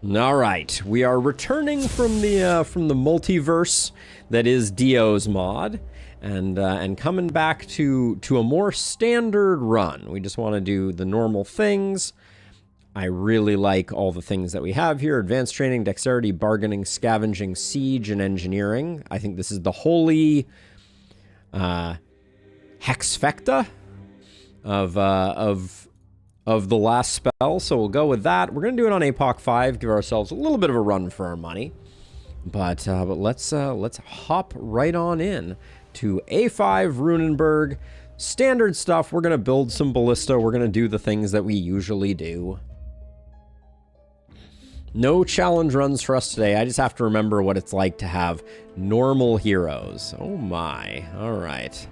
All right, we are returning from the multiverse that is Dio's mod, and coming back to a more standard run. We just want to do the normal things. I really like all the things that we have here: advanced training, dexterity, bargaining, scavenging, siege, and engineering. I think this is the holy hexfecta of the last spell, so we'll go with that. We're going to do it on APOC 5, give ourselves a little bit of a run for our money. But let's hop right on in to A5 Runenberg. Standard stuff. We're going to build some ballista. We're going to do the things that we usually do. No challenge runs for us today. I just have to remember what it's like to have normal heroes. Oh my. All right.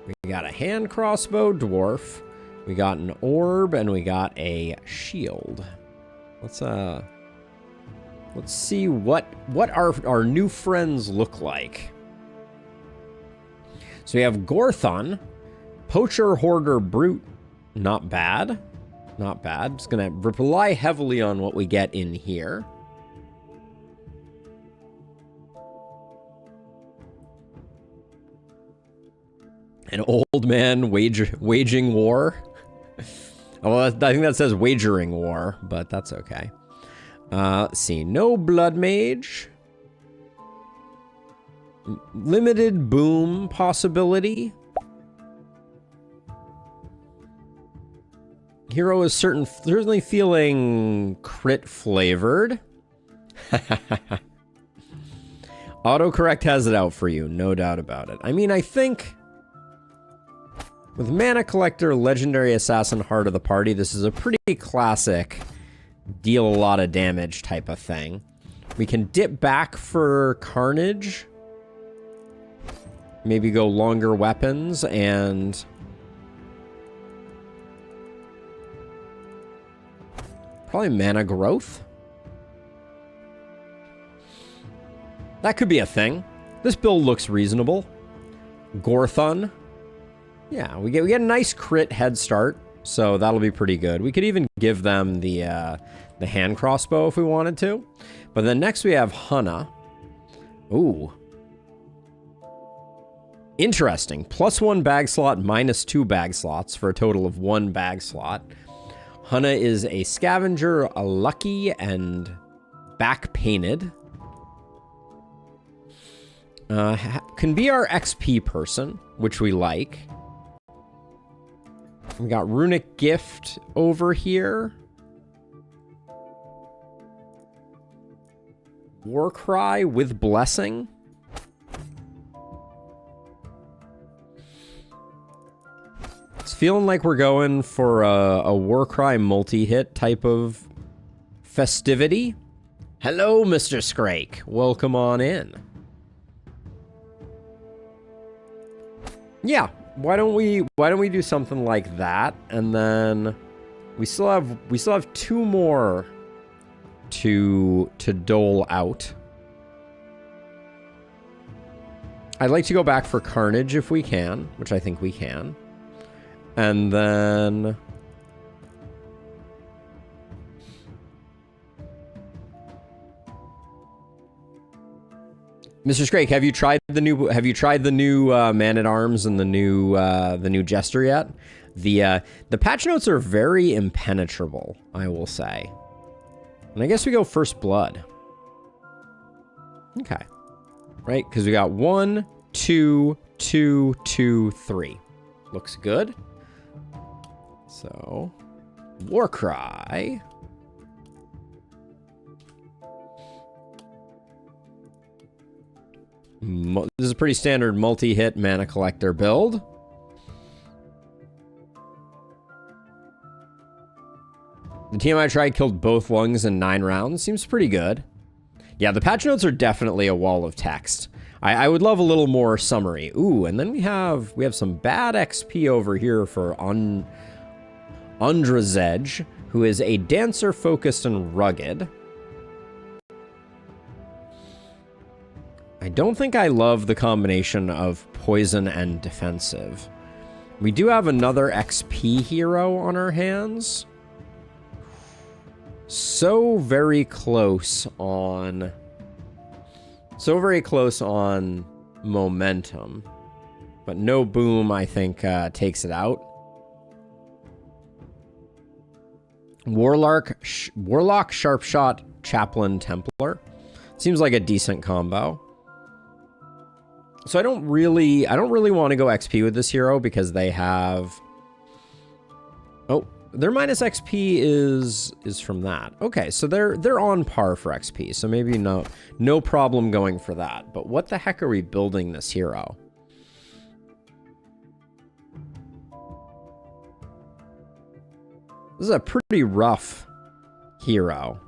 We got a hand crossbow dwarf. We got an orb, and we got a shield. Let's see what our new friends look like. So we have Gorthon, Poacher, Hoarder, Brute. Not bad. Not bad. Just gonna rely heavily on what we get in here. An old man waging war. Well, I think that says wagering war, but that's okay. Let's see. No blood mage. Limited boom possibility. Hero is certainly feeling crit flavored. Autocorrect has it out for you, no doubt about it. I mean, I think with Mana Collector, Legendary Assassin, Heart of the Party, this is a pretty classic deal a lot of damage type of thing. We can dip back for Carnage. Maybe go longer weapons and probably Mana Growth. That could be a thing. This build looks reasonable. Gorthon. Yeah, we get a nice crit head start, so that'll be pretty good. We could even give them the hand crossbow if we wanted to. But then next we have Hunna. Ooh. Interesting. +1 bag slot, -2 bag slots for a total of 1 bag slot. Hunna is a scavenger, a lucky, and back painted. Can be our XP person, which we like. We got Runic Gift over here. Warcry with Blessing. It's feeling like we're going for a Warcry multi-hit type of festivity. Hello, Mr. Scrake. Welcome on in. Yeah. Why don't we do something like that, and then we still have 2 more to dole out. I'd like to go back for Carnage if we can, which I think we can. And then Mr. Scrake, have you tried the new Man-at-Arms and the new Jester yet? The patch notes are very impenetrable, I will say. And I guess we go First Blood. Okay. Right, because we got 1, 2, 2, 2, 3. Looks good. So, Warcry. This is a pretty standard multi-hit Mana Collector build. The team I tried killed both lungs in 9 rounds. Seems pretty good. Yeah, the patch notes are definitely a wall of text. I would love a little more summary. Ooh, and then we have some bad XP over here for Undrazedge, who is a dancer focused and rugged. I don't think I love the combination of poison and defensive. We do have another XP hero on our hands. so very close on momentum, but no boom, I think, takes it out. Warlock, Sharpshot, Chaplain, Templar. Seems like a decent combo. So I don't really want to go XP with this hero because they have... Oh, their minus XP is from that. Okay, so they're on par for XP, so maybe no problem going for that. But what the heck are we building this hero? This is a pretty rough hero.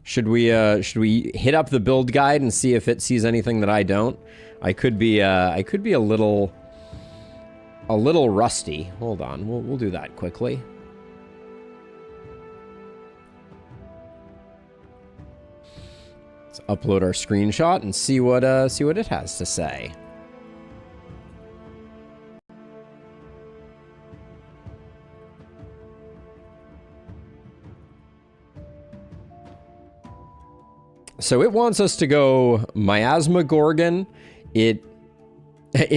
Should we hit up the build guide and see if it sees anything that I don't? I could be a little rusty. Hold on, we'll do that quickly. Let's upload our screenshot and see what it has to say. So it wants us to go Miasma Gorgon. It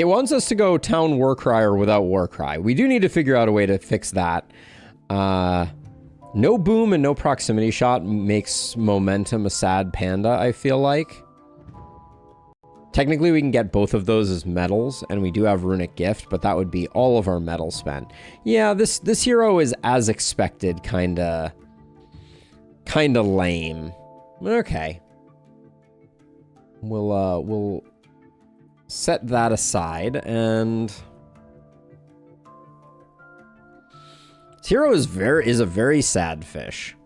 wants us to go Town Warcrier without Warcry. We do need to figure out a way to fix that. No boom and no proximity shot makes momentum a sad panda, I feel like. Technically, we can get both of those as medals, and we do have Runic Gift, but that would be all of our medals spent. Yeah, this hero is, as expected, kinda lame. Okay. We'll set that aside, and this hero is a very sad fish.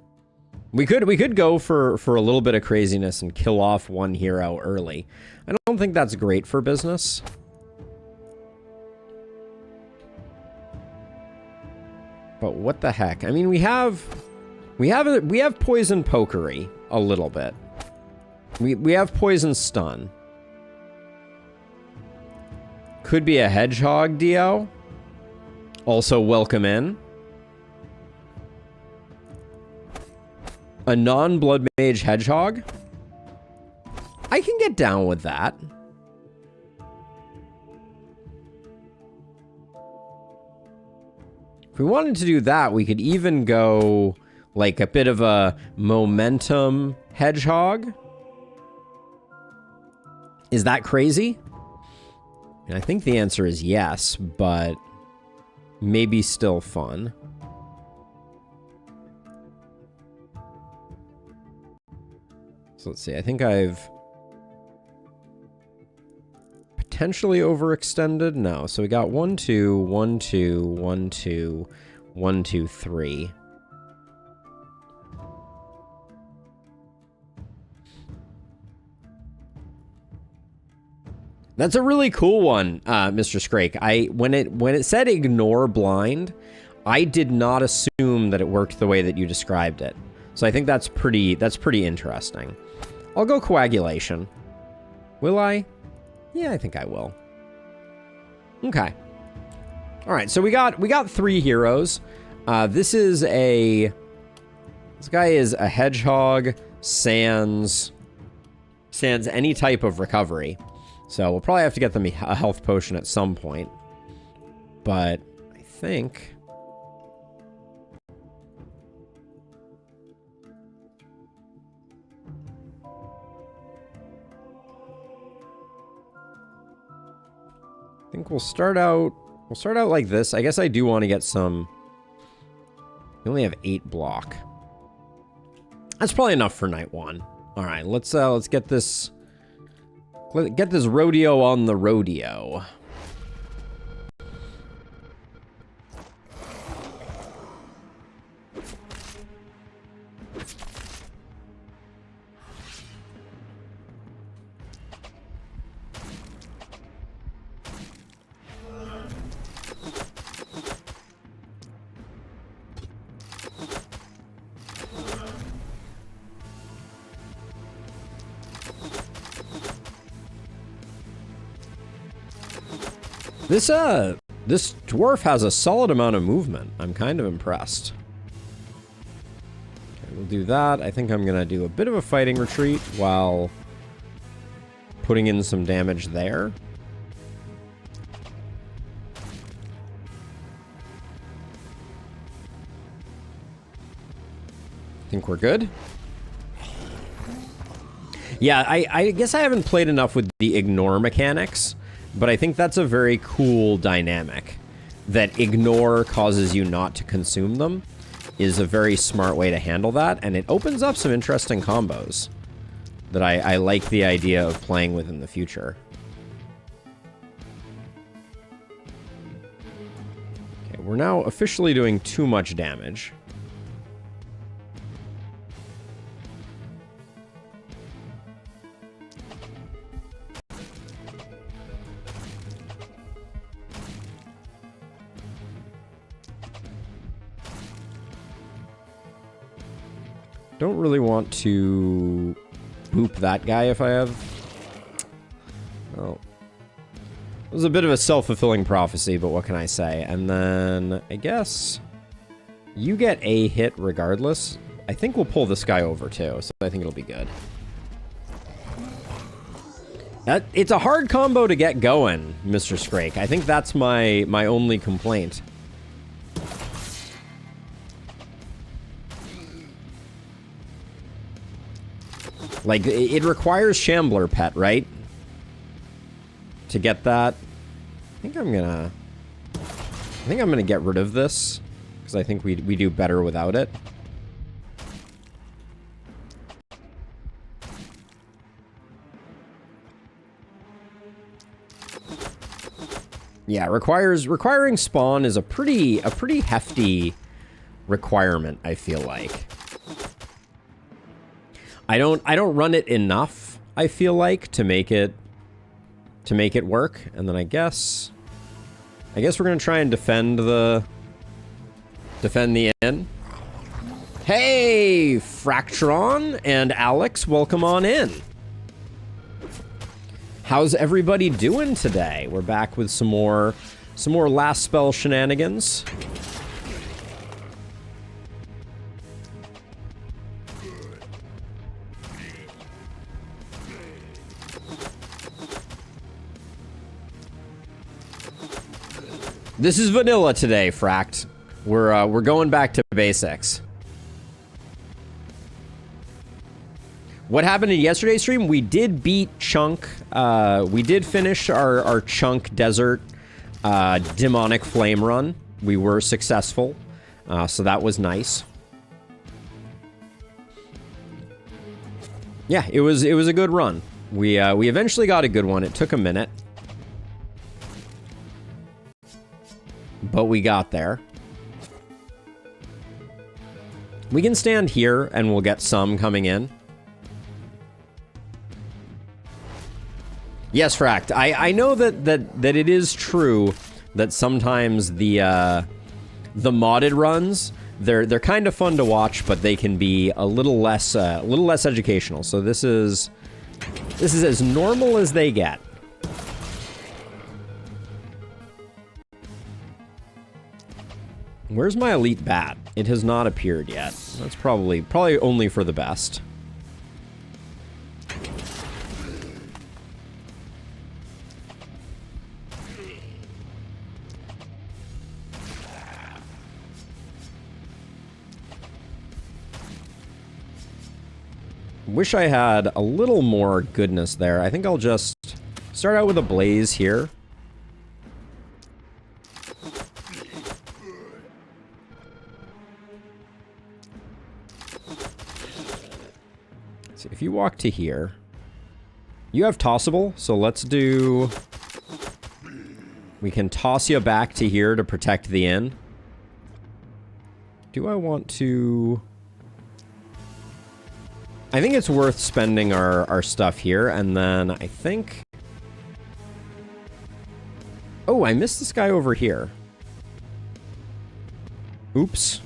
We could go for a little bit of craziness and kill off one hero early. I don't think that's great for business. But what the heck? I mean, we have poison pokery a little bit. We have poison stun. Could be a hedgehog, Dio. Also welcome in. A non-blood mage hedgehog. I can get down with that. If we wanted to do that, we could even go like a bit of a momentum hedgehog. Is that crazy? And I think the answer is yes, but maybe still fun. So let's see. I think I've potentially overextended. No. So we got 1, 2, 1, 2, 1, 2, 1, 2, 3. That's a really cool one, Mr. Scrake. When it said ignore blind, I did not assume that it worked the way that you described it. So I think that's pretty interesting. I'll go coagulation. Will I? Yeah, I think I will. Okay. All right, so we got 3 heroes. This guy is a hedgehog, sans any type of recovery. So we'll probably have to get them a health potion at some point. But I think... we'll start out like this. I guess I do want to get some... We only have 8 block. That's probably enough for night 1. All right, let's get this... Get this rodeo on the rodeo. This dwarf has a solid amount of movement. I'm kind of impressed. Okay, we'll do that. I think I'm going to do a bit of a fighting retreat while putting in some damage there. I think we're good. Yeah, I guess I haven't played enough with the ignore mechanics, but I think that's a very cool dynamic. That ignore causes you not to consume them is a very smart way to handle that, and it opens up some interesting combos that I like the idea of playing with in the future. Okay, we're now officially doing too much damage. Don't really want to boop that guy if I have... Well, it was a bit of a self-fulfilling prophecy, but what can I say? And then, I guess, you get a hit regardless. I think we'll pull this guy over too, so I think it'll be good. It's a hard combo to get going, Mr. Scrake. I think that's my only complaint. Like, it requires Shambler Pet, right? To get that. I think I'm gonna get rid of this, because I think we do better without it. Yeah, requiring spawn is a pretty hefty requirement, I feel like. I don't run it enough, I feel like, to make it work. And then I guess we're gonna try and defend the inn. Hey, Fractron and Alex, welcome on in. How's everybody doing today? We're back with some more last spell shenanigans. This is vanilla today, Fract. We're going back to basics. What happened in yesterday's stream? We did beat Chunk. We did finish our Chunk Desert demonic flame run. We were successful, so that was nice. Yeah, it was a good run. We eventually got a good one. It took a minute, but we got there. We can stand here and we'll get some coming in. Yes, Fract. I know that it is true that sometimes the modded runs, they're kind of fun to watch, but they can be a little less educational. So this is as normal as they get. Where's my elite bat? It has not appeared yet. That's probably only for the best. Wish I had a little more goodness there. I think I'll just start out with a blaze here. So if you walk to here, you have tossable, so let's do... We can toss you back to here to protect the inn. Do I want to... I think it's worth spending our stuff here, and then I think... Oh, I missed this guy over here. Oops.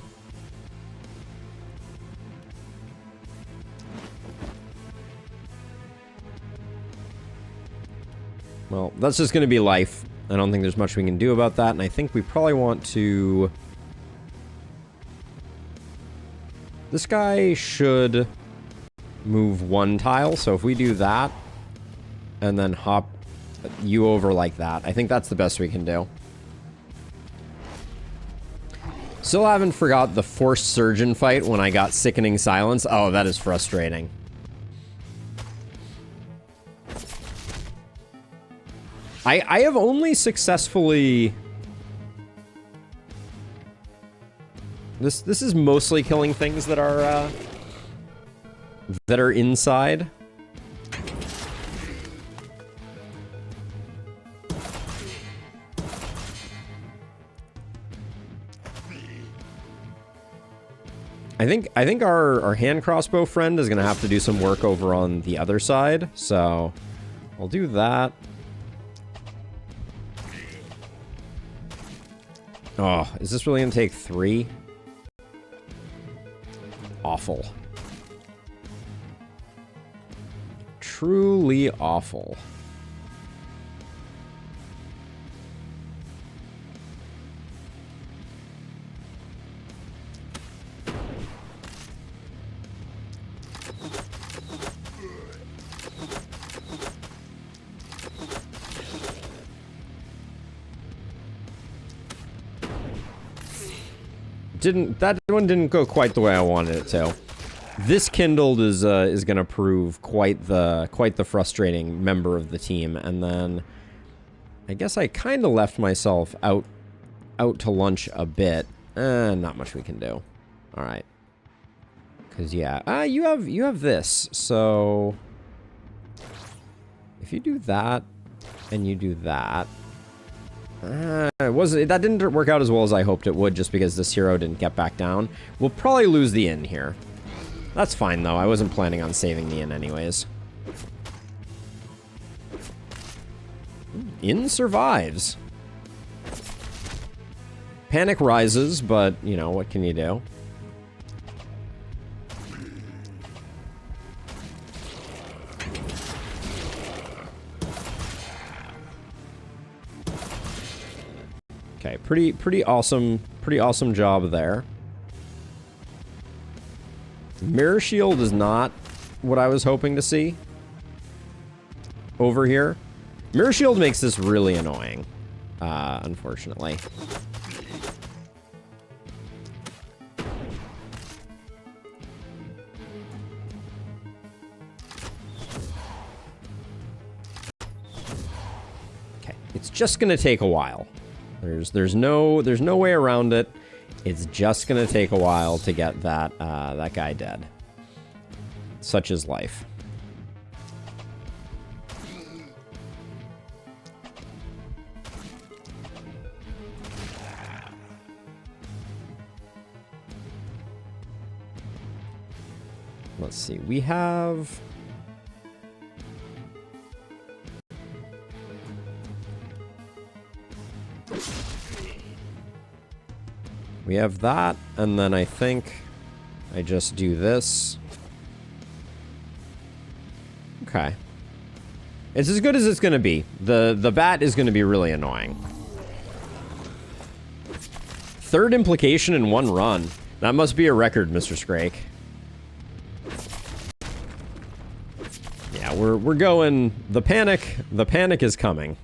Well, that's just going to be life. I don't think there's much we can do about that, and I think we probably want to... This guy should move one tile, so if we do that, and then hop you over like that, I think that's the best we can do. Still haven't forgot the forced surgeon fight when I got sickening silence. Oh, that is frustrating. I have only successfully... This is mostly killing things that are inside. I think our hand crossbow friend is gonna have to do some work over on the other side, so I'll do that. Oh, is this really gonna take 3? Awful. Truly awful. That one didn't go quite the way I wanted it to. This kindled is going to prove quite the frustrating member of the team, and then I guess I kind of left myself out to lunch a bit. Not much we can do. All right, because yeah, you have this. So if you do that and you do that. That didn't work out as well as I hoped it would, just because this hero didn't get back down. We'll probably lose the inn here. That's fine, though. I wasn't planning on saving the inn anyways. Inn survives. Panic rises, but, you know, what can you do? Okay, pretty awesome job there. Mirror shield is not what I was hoping to see over here. Mirror shield makes this really annoying, unfortunately. Okay, it's just gonna take a while. There's no way around it. It's just gonna take a while to get that that guy dead. Such is life. Let's see. We have... We have that, and then I think I just do this. Okay. It's as good as it's going to be. The bat is going to be really annoying. 3rd implication in 1 run. That must be a record, Mr. Scrake. Yeah, we're going... The panic is coming.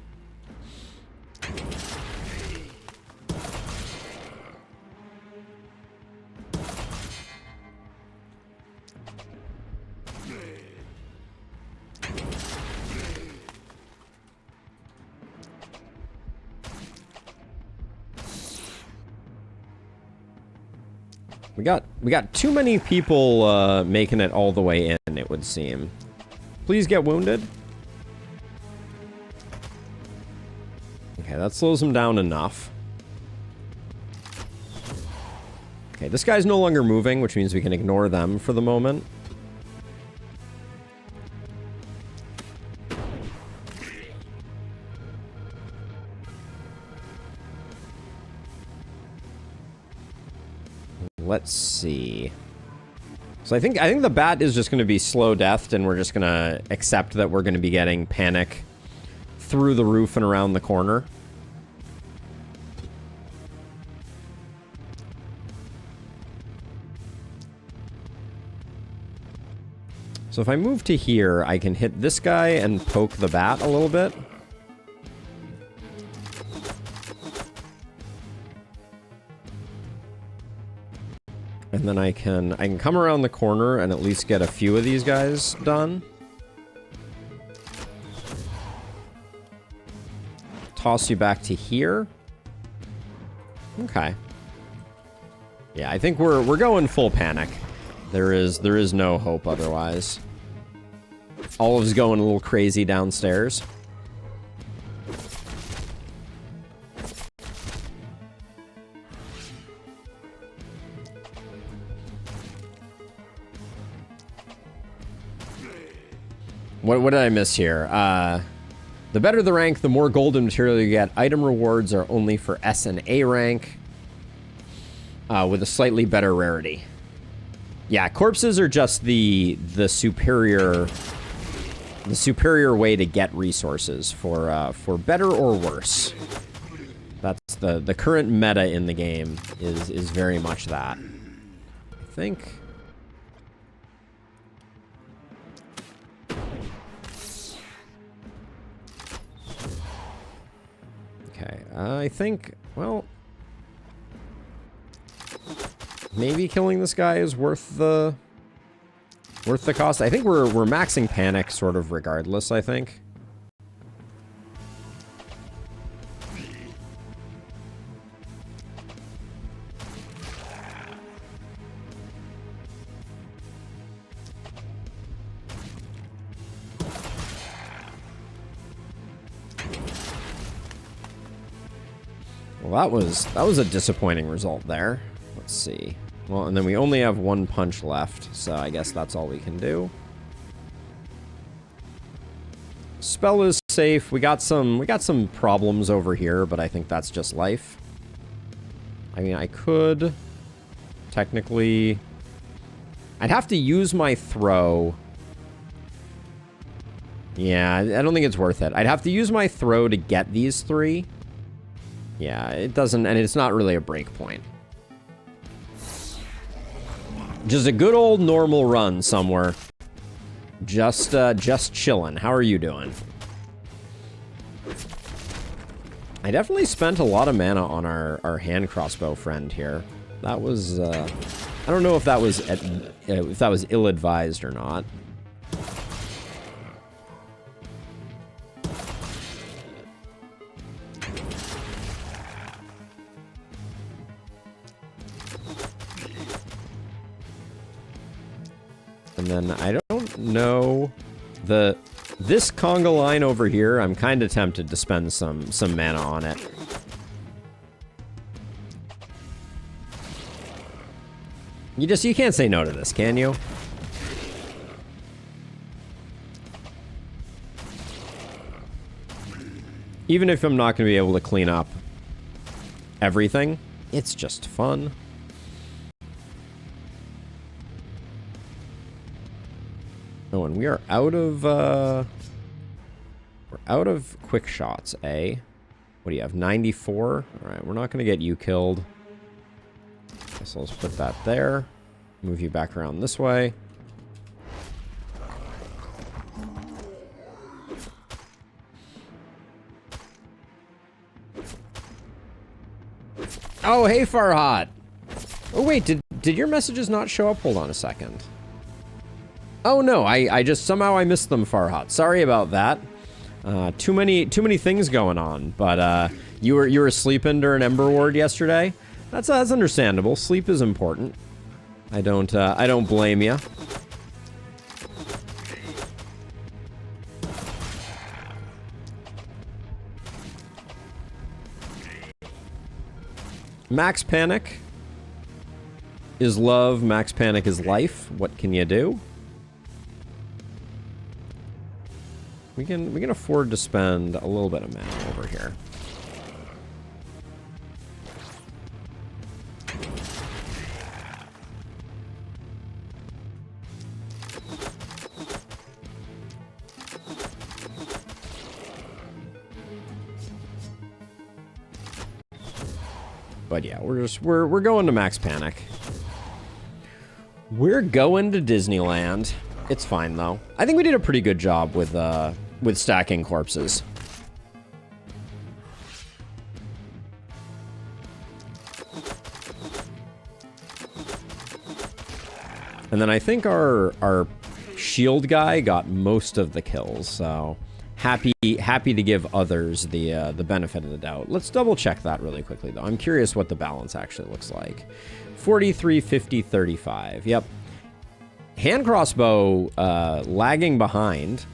We got too many people making it all the way in, it would seem. Please get wounded. Okay, that slows them down enough. Okay, this guy's no longer moving, which means we can ignore them for the moment. Let's see. So I think the bat is just going to be slow deathed, and we're just going to accept that we're going to be getting panic through the roof and around the corner. So if I move to here, I can hit this guy and poke the bat a little bit. And then I can come around the corner and at least get a few of these guys done. Toss you back to here. Okay. Yeah, I think we're going full panic. There is no hope otherwise. Olive's going a little crazy downstairs. What did I miss here? The better the rank, the more golden material you get. Item rewards are only for S and A rank, with a slightly better rarity. Yeah, corpses are just the superior way to get resources for better or worse. That's the current meta in the game is very much that. I think. Okay, I think, well, maybe killing this guy is worth the cost. I think we're maxing panic sort of regardless, I think. Well, that was a disappointing result there. Let's see. Well, and then we only have one punch left, so I guess that's all we can do. Spell is safe. We got some problems over here, but I think that's just life. I mean, I could technically, I'd have to use my throw. Yeah, I don't think it's worth it. I'd have to use my throw to get these three. Yeah, it doesn't, and it's not really a break point. Just a good old normal run somewhere. Just chilling. How are you doing? I definitely spent a lot of mana on our hand crossbow friend here. That was, I don't know if that was ill-advised or not. And then I don't know this conga line over here. I'm kind of tempted to spend some mana on it. You can't say no to this, can you? Even if I'm not going to be able to clean up everything, it's just fun. Oh, and we are out of, we're out of quick shots, eh? What do you have, 94? Alright, we're not going to get you killed. So let's put that there. Move you back around this way. Oh, hey, Farhad! Oh, wait, did your messages not show up? Hold on a second. Oh no, I just somehow I missed them, Farhat. Sorry about that. Too many things going on. But you were sleeping during Ember Ward yesterday. That's understandable. Sleep is important. I don't blame you. Max Panic is love. Max Panic is life. What can you do? We can afford to spend a little bit of mana over here. But yeah, we're going to Max Panic. We're going to Disneyland. It's fine, though. I think we did a pretty good job with stacking corpses. And then I think our shield guy got most of the kills, so happy to give others the benefit of the doubt. Let's double check that really quickly, though. I'm curious what the balance actually looks like. 43, 50, 35. Yep. Hand crossbow lagging behind.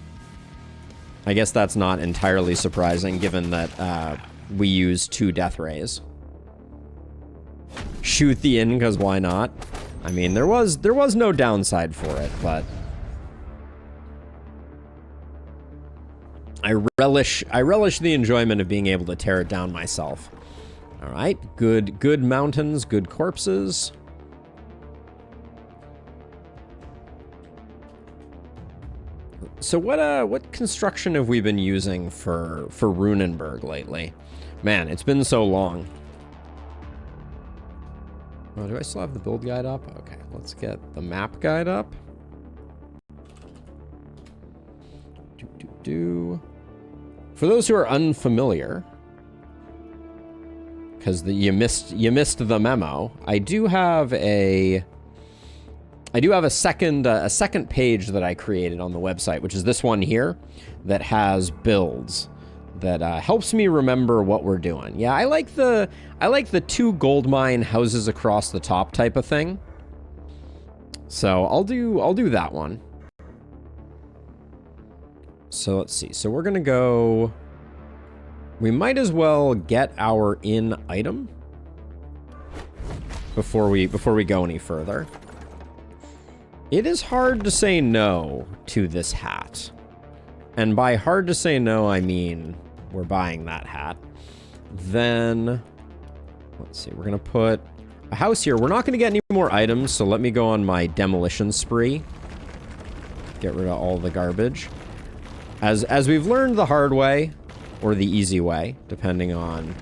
I guess that's not entirely surprising, given that we use 2 death rays. Shoot the in, because why not? I mean, there was no downside for it, but I relish the enjoyment of being able to tear it down myself. All right, good mountains, good corpses. So what construction have we been using for Runenberg lately? Man, it's been so long. Oh, do I still have the build guide up? Okay, let's get the map guide up. For those who are unfamiliar, because you missed the memo, I do have a second page that I created on the website, which is this one here, that has builds that helps me remember what we're doing. Yeah, I like the 2 gold mine houses across the top type of thing. So I'll do that one. So let's see. So we're gonna go. We might as well get our in item before we go any further. It is hard to say no to this hat. And by hard to say no, I mean we're buying that hat. Then, let's see, we're going to put a house here. We're not going to get any more items, so let me go on my demolition spree. Get rid of all the garbage. As we've learned the hard way, or the easy way, depending on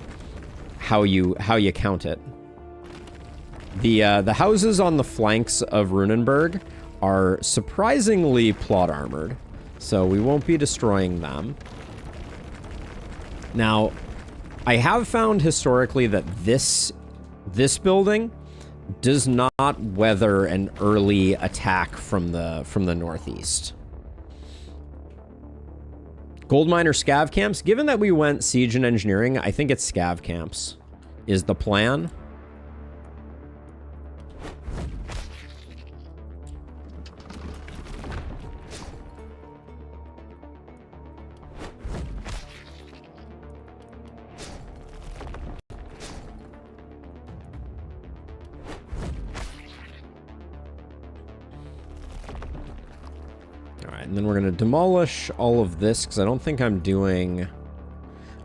how you count it. The houses on the flanks of Runenberg are surprisingly plot armored, so we won't be destroying them. Now, I have found historically that this building does not weather an early attack from the northeast. Gold miner scav camps. Given that we went siege and engineering, I think it's scav camps is the plan. And then we're going to demolish all of this because I don't think I'm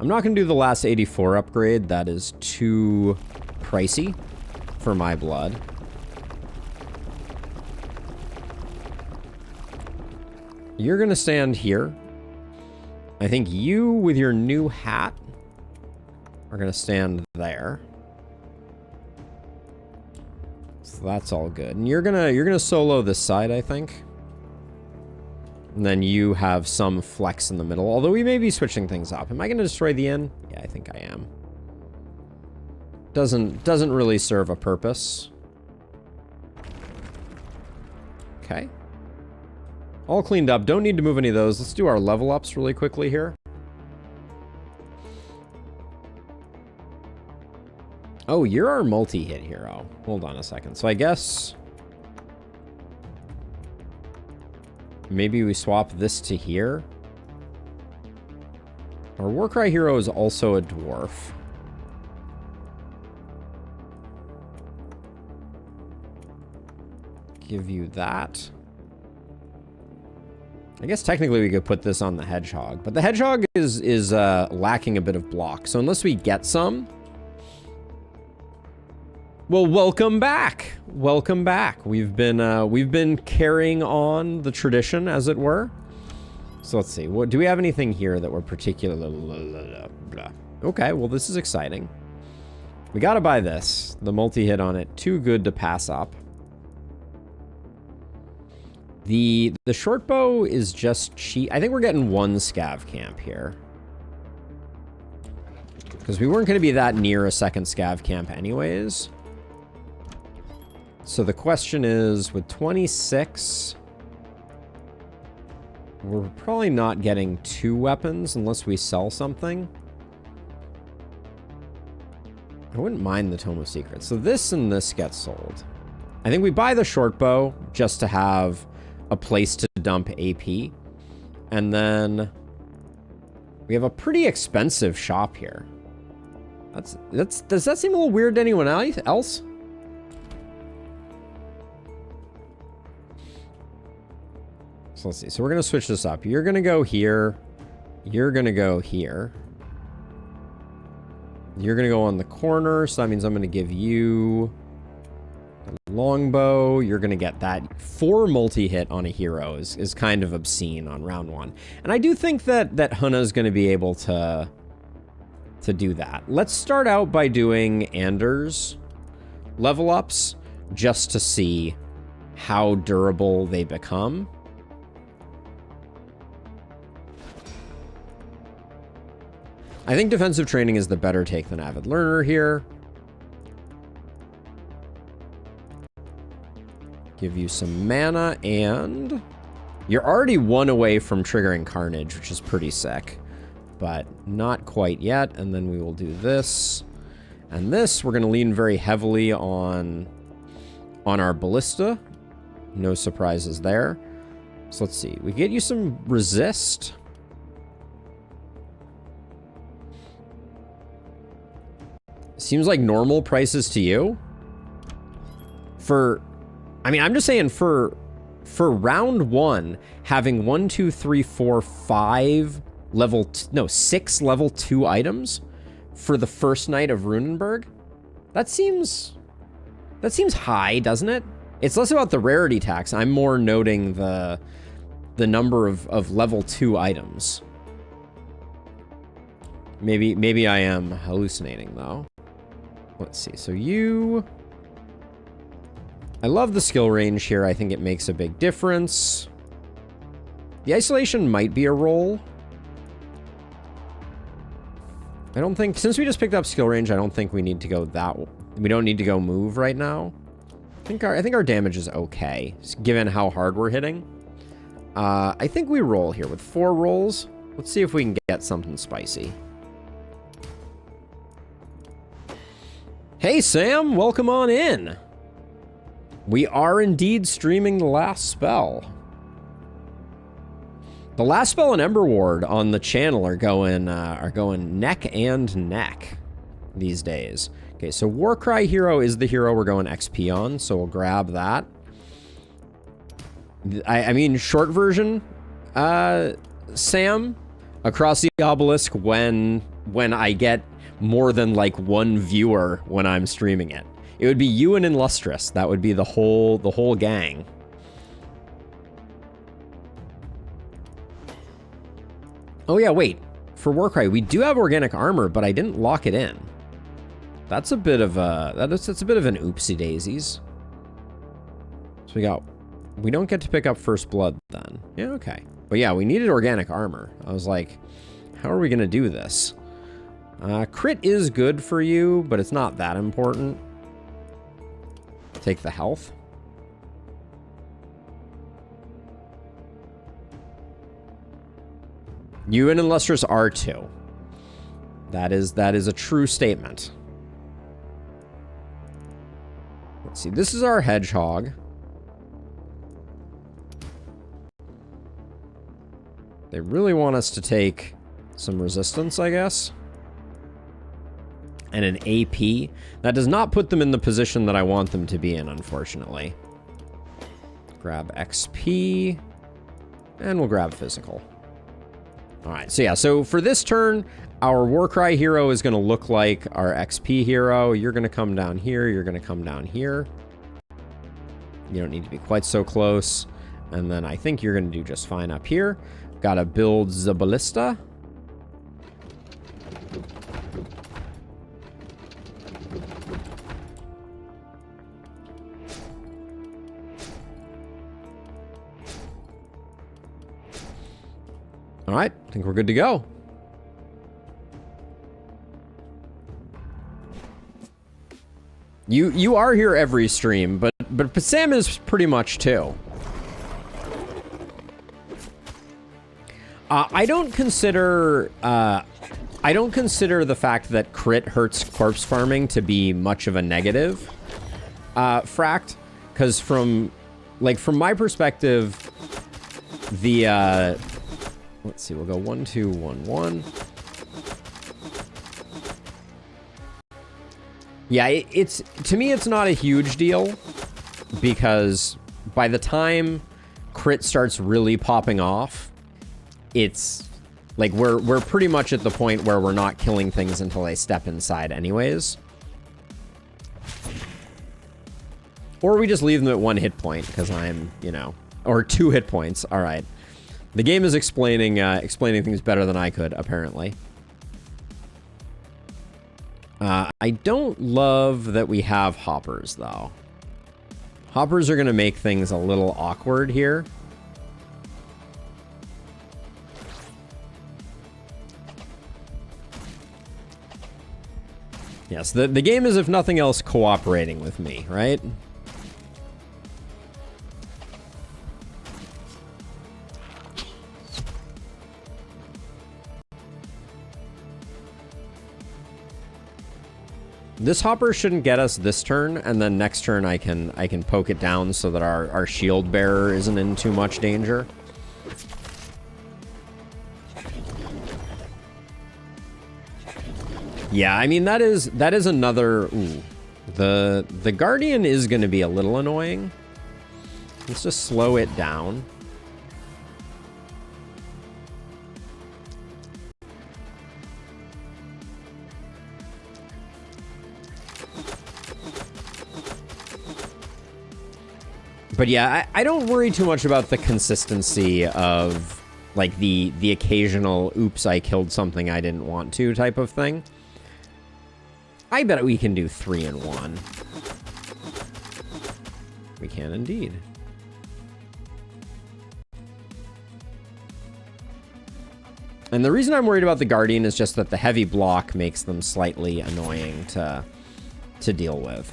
not going to do the last 84 upgrade. That is too pricey for my blood. You're going to stand here. I think you, with your new hat, are going to stand there. So that's all good. And you're gonna solo this side, I think. And then you have some flex in the middle, although we may be switching things up. Am I going to destroy the inn? Yeah, I think I am. Doesn't really serve a purpose. Okay. All cleaned up. Don't need to move any of those. Let's do our level ups really quickly here. Oh, you're our multi-hit hero. Hold on a second. So I guess maybe we swap this to here. Our Warcry hero is also a dwarf. Give you that. I guess technically we could put this on the hedgehog, but the hedgehog is lacking a bit of block. So unless we get some, well, welcome back. Welcome back. We've been carrying on the tradition, as it were. So let's see. What do we have anything here that we're particularly blah. Okay, well this is exciting. We gotta buy this. The multi-hit on it, too good to pass up. The short bow is just cheap. I think we're getting one scav camp here. Because we weren't going to be that near a second scav camp anyways. So the question is, with 26, we're probably not getting 2 weapons unless we sell something. I wouldn't mind the Tome of Secrets. So this and this get sold. I think we buy the short bow just to have a place to dump AP. And then we have a pretty expensive shop here. Does that seem a little weird to anyone else? So let's see. So we're going to switch this up. You're going to go here. You're going to go here. You're going to go on the corner. So that means I'm going to give you a longbow. You're going to get that. 4 multi-hit on a hero is kind of obscene on round 1. And I do think that Hunna is going to be able to do that. Let's start out by doing Anders level ups just to see how durable they become. I think defensive training is the better take than avid learner here. Give you some mana, and you're already 1 away from triggering Carnage, which is pretty sick, but not quite yet. And then we will do this and this. We're going to lean very heavily on our ballista. No surprises there. So let's see. We get you some resist. Seems like normal prices to you. I mean, I'm just saying for round 1, having 1, 2, 3, 4, 5 6 level 2 items for the first night of Runenberg. That seems high, doesn't it? It's less about the rarity tax. I'm more noting the number of level 2 items. Maybe I am hallucinating though. Let's see. So I love the skill range here. I think it makes a big difference. The isolation might be a roll. I don't think, since we just picked up skill range, I don't think we need to go we don't need to go move right now. I think our damage is okay, given how hard we're hitting. I think we roll here with 4 rolls. Let's see if we can get something spicy. Hey Sam, welcome on in. We are indeed streaming the last spell. The last spell and Ember Ward on the channel are going neck and neck these days. Okay, so Warcry hero is the hero we're going XP on, so we'll grab that. I mean, short version, Sam, across the obelisk when I get more than like 1 viewer when I'm streaming it. It would be you and Illustrious. That would be the whole gang. Oh yeah, wait. For Warcry, we do have organic armor, but I didn't lock it in. That's a bit of that's a bit of an oopsie daisies. So we don't get to pick up first blood then. Yeah, okay. But yeah, we needed organic armor. I was like, how are we gonna do this? Crit is good for you, but it's not that important. Take the health. You and Illustrious are 2. That is a true statement. Let's see. This is our hedgehog. They really want us to take some resistance, I guess. And an AP. That does not put them in the position that I want them to be in, unfortunately. Grab XP. And we'll grab physical. Alright, so yeah, so for this turn, our Warcry hero is going to look like our XP hero. You're going to come down here. You're going to come down here. You don't need to be quite so close. And then I think you're going to do just fine up here. Gotta build the ballista. All right, I think we're good to go. You are here every stream, but Sam is pretty much too. I don't consider the fact that crit hurts corpse farming to be much of a negative, Fract, because from my perspective, the let's see, we'll go 1 2 1 1. Yeah, it's to me it's not a huge deal, because by the time crit starts really popping off, it's like we're pretty much at the point where we're not killing things until they step inside anyways. Or we just leave them at 1 hit point because I'm, you know, or 2 hit points. All right. The game is explaining things better than I could, apparently. I don't love that we have hoppers, though. Hoppers are going to make things a little awkward here. Yes, the game is, if nothing else, cooperating with me, right? This hopper shouldn't get us this turn, and then next turn I can poke it down so that our shield bearer isn't in too much danger. Yeah, I mean that is another. Ooh, the Guardian is going to be a little annoying. Let's just slow it down. But yeah, I don't worry too much about the consistency of, like, the occasional oops, I killed something I didn't want to type of thing. I bet we can do 3 in 1. We can indeed. And the reason I'm worried about the Guardian is just that the heavy block makes them slightly annoying to deal with.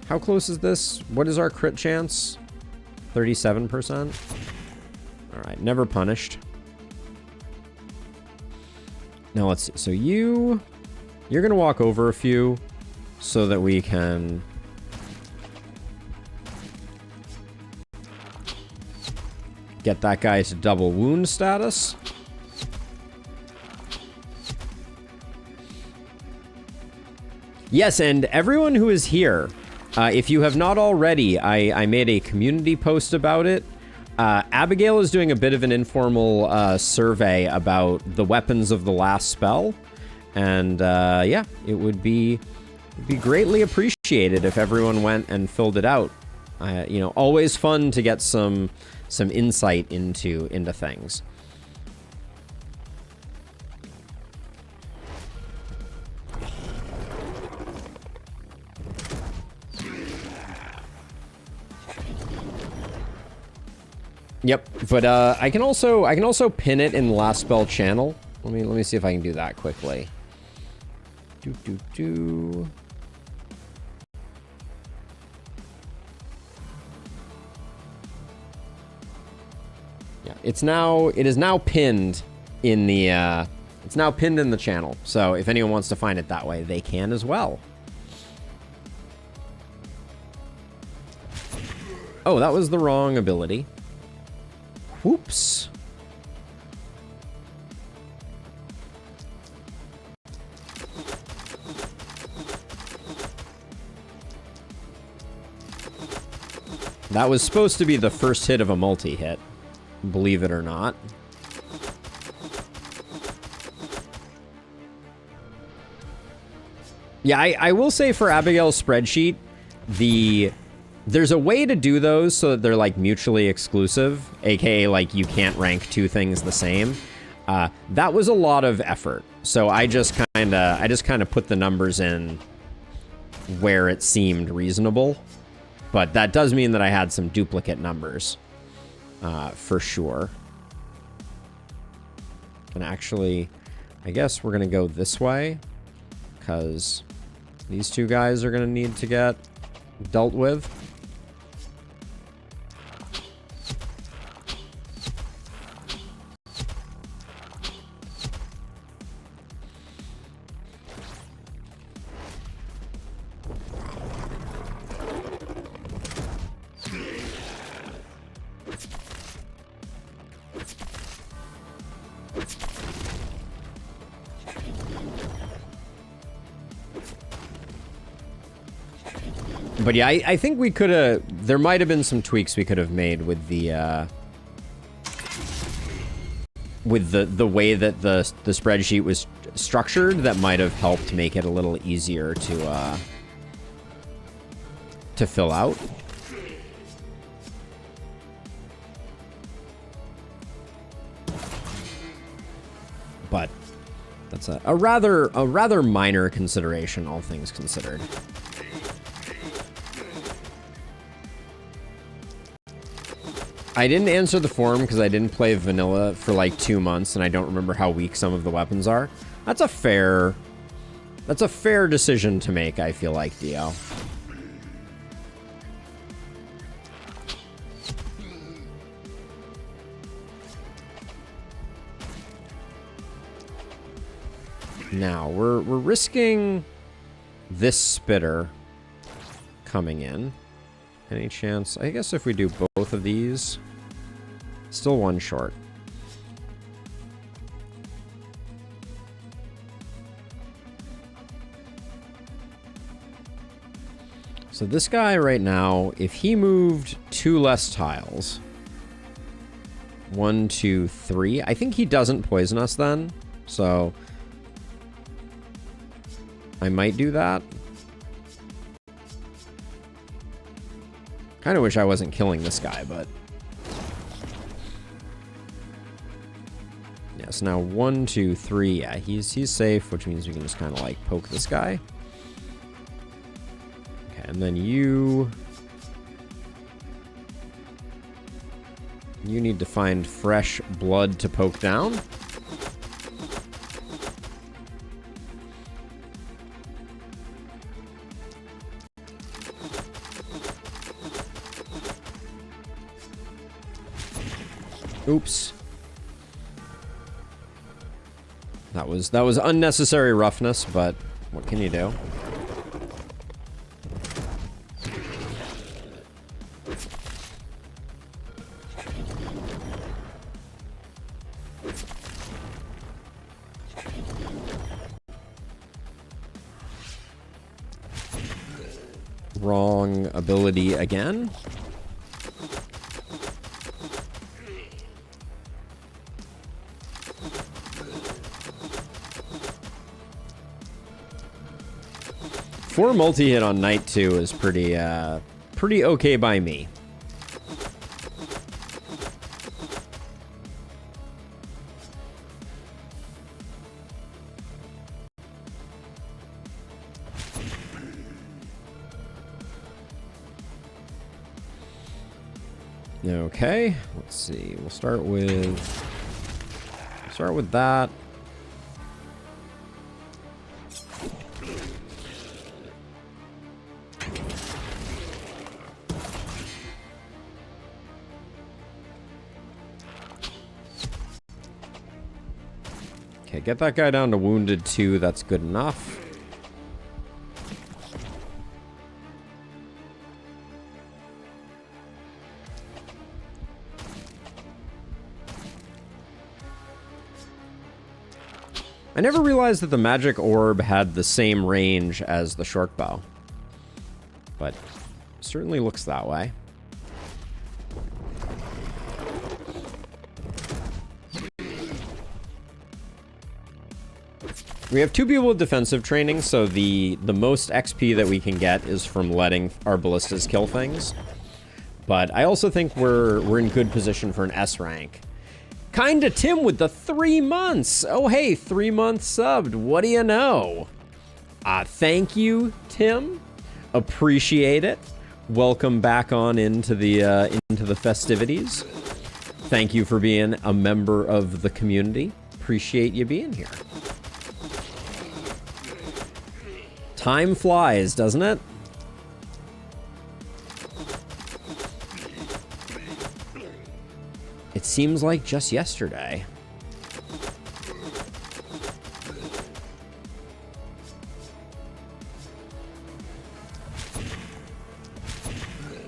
How close is this? What is our crit chance? 37%. All right, never punished. Now let's see. So you're gonna walk over a few so that we can get that guy to double wound status. Yes, and everyone who is here, if you have not already, I made a community post about it. Abigail is doing a bit of an informal survey about the weapons of the last spell. And yeah, it would be greatly appreciated if everyone went and filled it out. You know, always fun to get some insight into things. Yep, but I can also pin it in the last spell channel. Let me see if I can do that quickly. Yeah, it is now pinned in the channel. So if anyone wants to find it that way, they can as well. Oh, that was the wrong ability. Whoops. That was supposed to be the first hit of a multi-hit, believe it or not. Yeah, I will say for Abigail's spreadsheet, there's a way to do those so that they're like mutually exclusive, aka like you can't rank 2 things the same. That was a lot of effort, so I just kind of put the numbers in where it seemed reasonable, but that does mean that I had some duplicate numbers. for sure. And actually, I guess we're going to go this way, because these two guys are going to need to get dealt with. But yeah, I think we could have... There might have been some tweaks we could have made with the way that the spreadsheet was structured that might have helped make it a little easier to fill out. But that's a rather minor consideration, all things considered. I didn't answer the forum because I didn't play vanilla for like 2 months and I don't remember how weak some of the weapons are. That's a fair decision to make, I feel like, Dio. Now, we're risking this spitter coming in. Any chance? I guess if we do both of these, still one short. So this guy right now, if he moved 2 less tiles, 1, 2, 3, I think he doesn't poison us then. So I might do that. Kind of wish I wasn't killing this guy, but... Yeah, so now 1, 2, 3. Yeah, he's safe, which means we can just kind of like poke this guy. Okay, and then you need to find fresh blood to poke down. Oops. That was unnecessary roughness, but what can you do? Wrong ability again. For multi-hit on night 2 is pretty okay by me. Okay, let's see. We'll start with that. Okay, get that guy down to wounded 2. That's good enough. I never realized that the magic orb had the same range as the short bow, but certainly looks that way. We have 2 people with defensive training, so the most XP that we can get is from letting our ballistas kill things. But I also think we're in good position for an S rank. Kinda Tim with the 3 months. Oh hey, 3 months subbed. What do you know? Thank you, Tim. Appreciate it. Welcome back on into the festivities. Thank you for being a member of the community. Appreciate you being here. Time flies, doesn't it? It seems like just yesterday.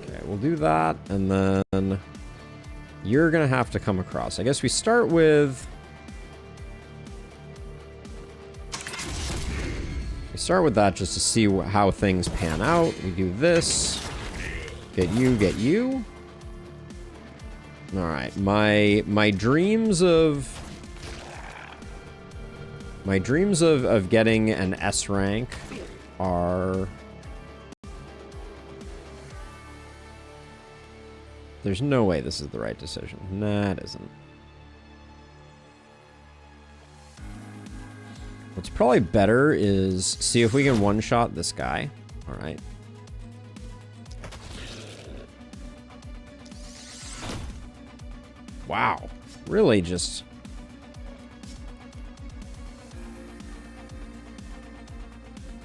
Okay, we'll do that, and then you're gonna have to come across. I guess we start with... Start with that just to see how things pan out. We do this. Get you, get you. All right, my dreams of getting an S rank are... There's no way this is the right decision. Nah, it isn't. What's probably better is see if we can one-shot this guy. All right. Wow. Really just...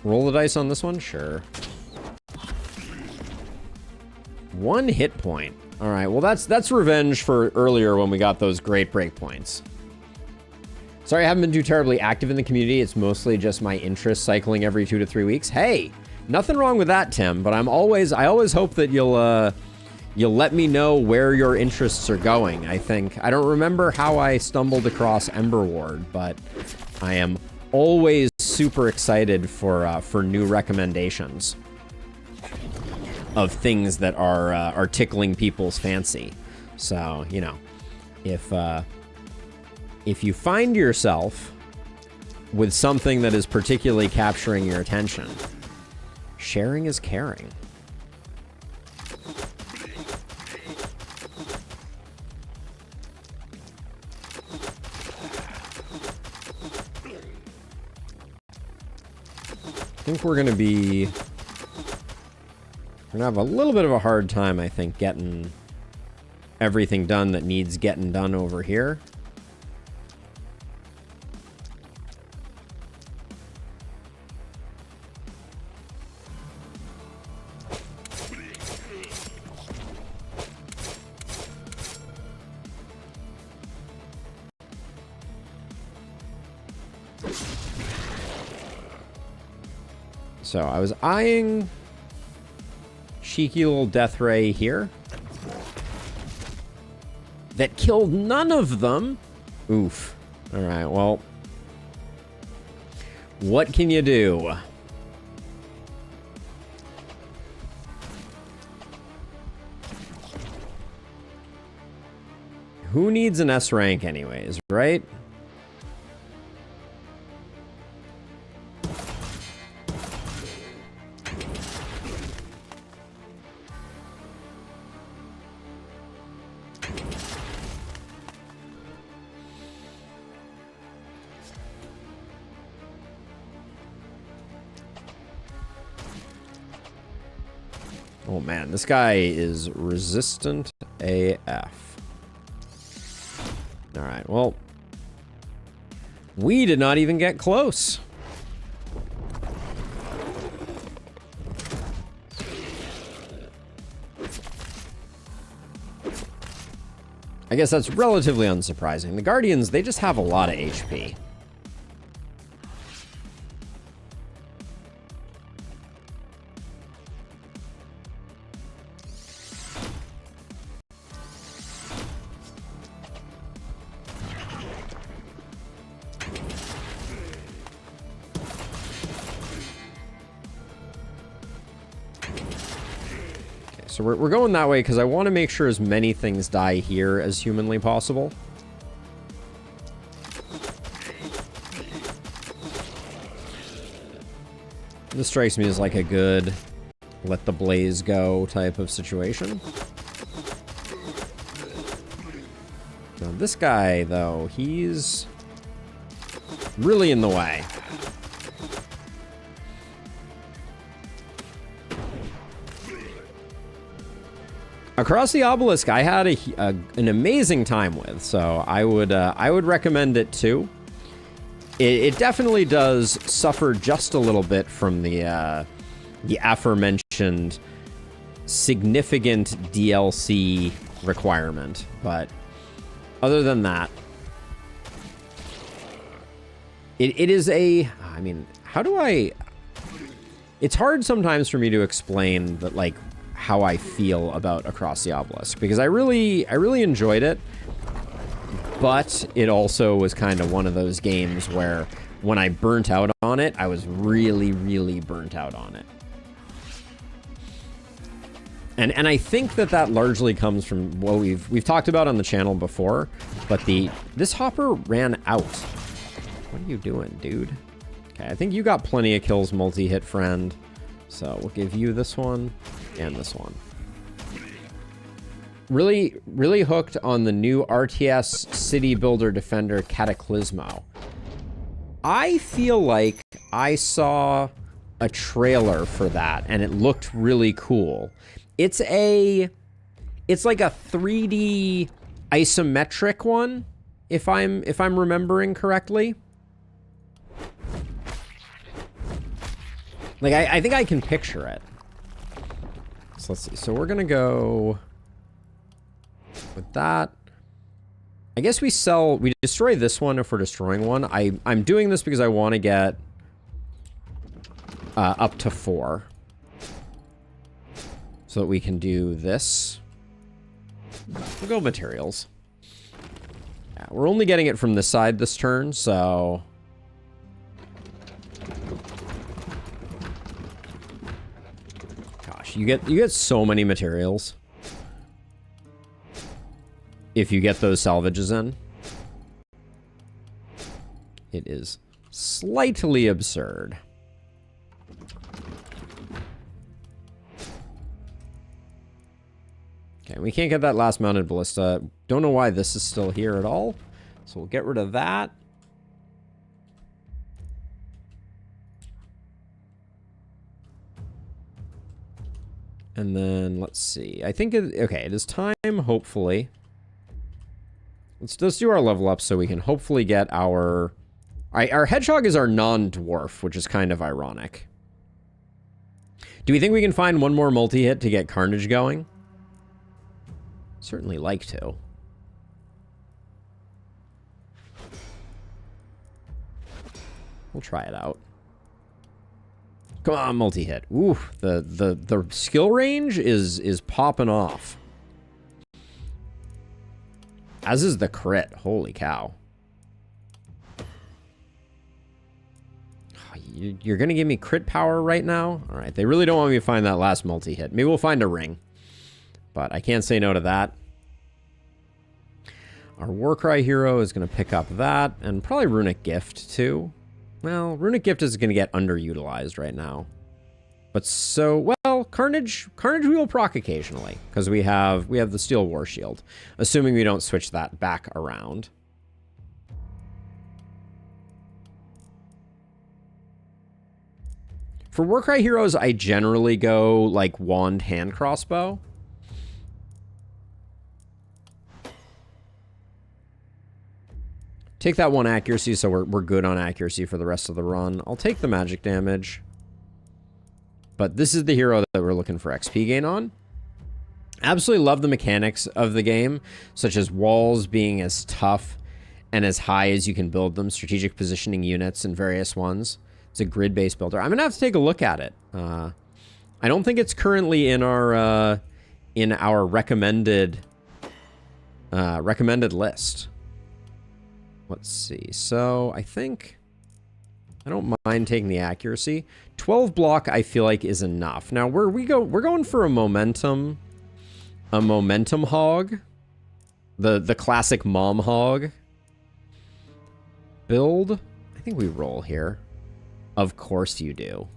Roll the dice on this one? Sure. 1 hit point. All right. Well, that's revenge for earlier when we got those great breakpoints. Sorry, I haven't been too terribly active in the community. It's mostly just my interest cycling every 2 to 3 weeks. Hey, nothing wrong with that, Tim. But I always hope that you'll let me know where your interests are going. I don't remember how I stumbled across Ember Ward, but I am always super excited for new recommendations of things that are tickling people's fancy. So, you know, if you find yourself with something that is particularly capturing your attention, sharing is caring. I think we're gonna have a little bit of a hard time, I think, getting everything done that needs getting done over here. So I was eyeing cheeky little death ray here that killed none of them. Oof. All right, well, what can you do? Who needs an S rank anyways, right? Oh man, this guy is resistant AF. Alright, well, we did not even get close. I guess that's relatively unsurprising. The Guardians, they just have a lot of HP. So we're going that way because I want to make sure as many things die here as humanly possible. This strikes me as like a good let the blaze go type of situation. Now this guy, though, he's really in the way. Across the Obelisk, I had an amazing time with, so I would recommend it too. It definitely does suffer just a little bit from the aforementioned significant DLC requirement, but other than that, it is a. I mean, how do I? It's hard sometimes for me to explain that, like, how I feel about Across the Obelisk, because I really enjoyed it, but it also was kind of one of those games where when I burnt out on it, I was really burnt out on it. And I think that largely comes from what we've talked about on the channel before, but this hopper ran out. What are you doing, dude? Okay, I think you got plenty of kills, multi-hit friend. So we'll give you this one and this one. Really hooked on the new RTS City Builder Defender Cataclysmo. I feel like I saw a trailer for that and it looked really cool. It's like a 3D isometric one, if I'm remembering correctly. Like, I think I can picture it. So let's see. So we're going to go with that. I guess we destroy this one if we're destroying one. I'm doing this because I want to get up to 4. So that we can do this. We'll go materials. Yeah, we're only getting it from this side this turn, so... You get so many materials if you get those salvages in. It is slightly absurd. Okay, we can't get that last mounted ballista. Don't know why this is still here at all. So we'll get rid of that. And then, let's see. I think, okay, it is time, hopefully. Let's do our level up so we can hopefully get our... Our hedgehog is our non-dwarf, which is kind of ironic. Do we think we can find one more multi-hit to get Carnage going? Certainly like to. We'll try it out. Come on, multi-hit. Ooh, the skill range is popping off. As is the crit. Holy cow. You're going to give me crit power right now? All right, they really don't want me to find that last multi-hit. Maybe we'll find a ring. But I can't say no to that. Our Warcry hero is going to pick up that. And probably Runic Gift, too. Well, Runic Gift is going to get underutilized right now. But so, well, Carnage we will proc occasionally. Because we have the Steel War Shield. Assuming we don't switch that back around. For Warcry heroes, I generally go, like, Wand Hand Crossbow. Take that one accuracy, so we're good on accuracy for the rest of the run. I'll take the magic damage. But this is the hero that we're looking for XP gain on. Absolutely love the mechanics of the game, such as walls being as tough and as high as you can build them, strategic positioning units and various ones. It's a grid-based builder. I'm going to have to take a look at it. I don't think it's currently in our recommended list. Let's see. So I think I don't mind taking the accuracy. 12 block I feel like is enough. Now we're going for a momentum hog. The classic mom hog build. I think we roll here. Of course you do.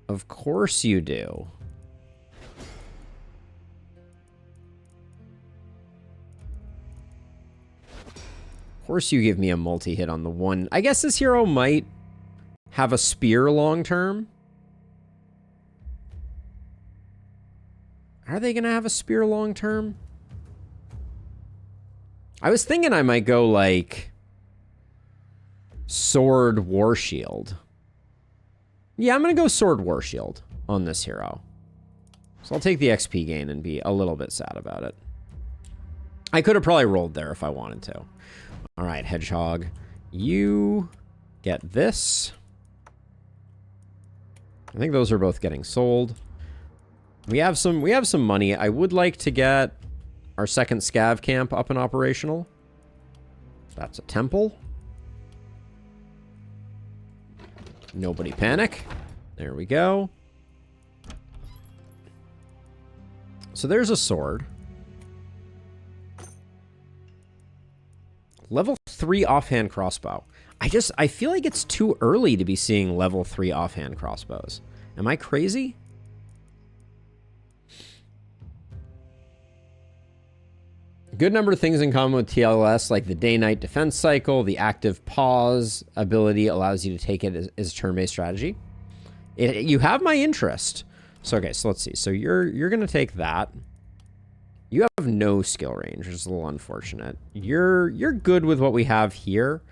Of course you do. Of course you give me a multi-hit on the one. I guess this hero might have a spear long term. Are they going to have a spear long term? I was thinking I might go like sword war shield. Yeah, I'm going to go sword war shield on this hero. So I'll take the XP gain and be a little bit sad about it. I could have probably rolled there if I wanted to. All right, Hedgehog. You get this. I think those are both getting sold. We have some money. I would like to get our second scav camp up and operational. That's a temple. Nobody panic. There we go. So there's a sword. Level 3 offhand crossbow. I feel like it's too early to be seeing level 3 offhand crossbows. Am I crazy? Good number of things in common with TLS, like the day-night defense cycle, the active pause ability allows you to take it as turn-based strategy. You have my interest. So, okay, so let's see. So you're going to take that. You have no skill range, which is a little unfortunate. You're good with what we have here.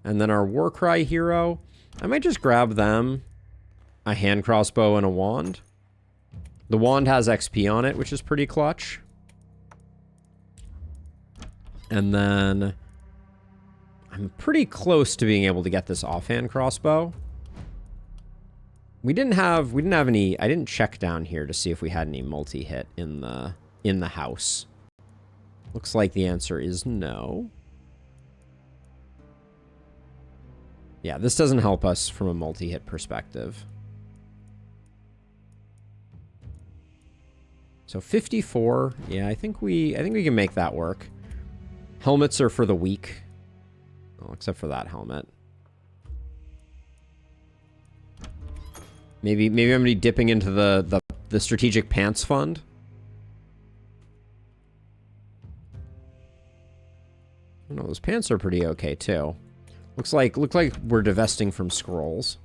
And then our Warcry hero, I might just grab them a hand crossbow and a wand. The wand has XP on it, which is pretty clutch. And then I'm pretty close to being able to get this offhand crossbow. We didn't have any. I didn't check down here to see if we had any multi-hit in the house. Looks like the answer is no. Yeah, this doesn't help us from a multi-hit perspective. So 54. Yeah, I think we can make that work. Helmets are for the weak. Well, except for that helmet. Maybe I'm gonna be dipping into the strategic pants fund. Oh, no, those pants are pretty okay too. Look like we're divesting from scrolls.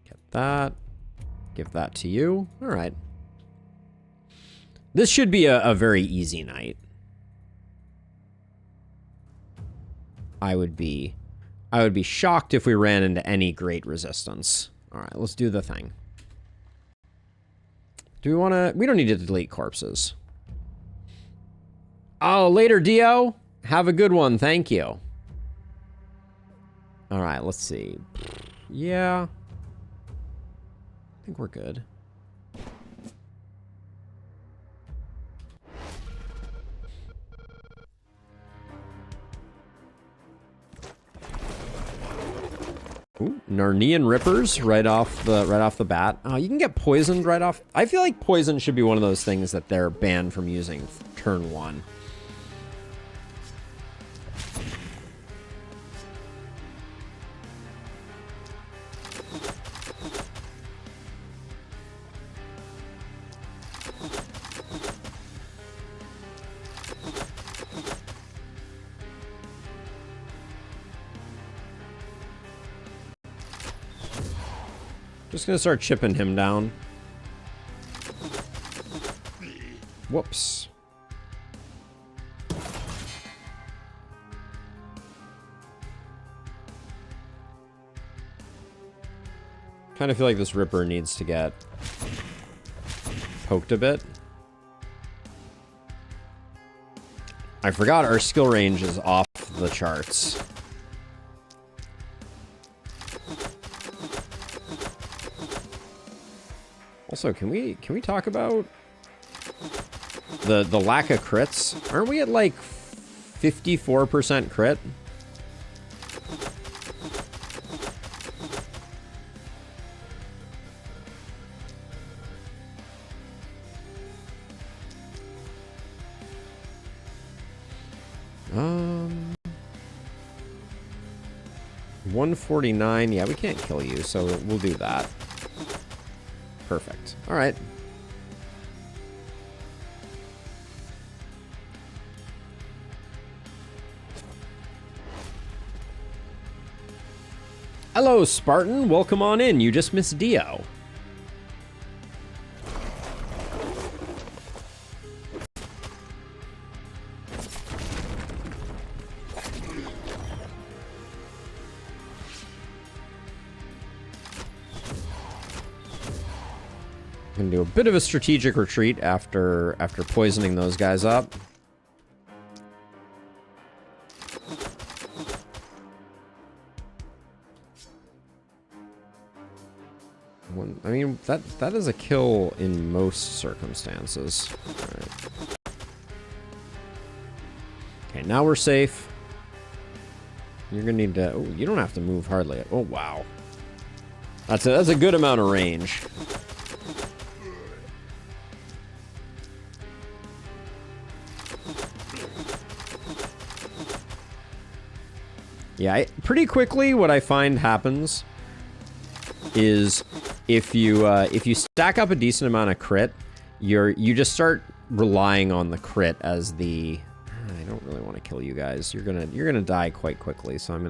Get that. Give that to you. All right. This should be a very easy night. I would be shocked if we ran into any great resistance. All right, let's do the thing. Do we want to... We don't need to delete corpses. Oh, later, Dio. Have a good one. Thank you. All right, let's see. Yeah. I think we're good. Ooh, Narnian Rippers right off the bat. Oh, you can get poisoned right off. I feel like poison should be one of those things that they're banned from using turn 1. Just gonna start chipping him down. Whoops. Kind of feel like this Ripper needs to get poked a bit. I forgot our skill range is off the charts. Also, can we talk about the lack of crits? Aren't we at like 54% crit? Um, 149. Yeah, we can't kill you, so we'll do that. Perfect. All right. Hello, Spartan. Welcome on in. You just missed Dio. Gonna do a bit of a strategic retreat after poisoning those guys up. I mean, that is a kill in most circumstances. All right. Okay, now we're safe. You're gonna need to. Oh, you don't have to move hardly. Oh wow, that's a good amount of range. Yeah, pretty quickly what I find happens is if you stack up a decent amount of crit, you just start relying on the crit as the. I don't really want to kill you guys. You're gonna die quite quickly, so I'm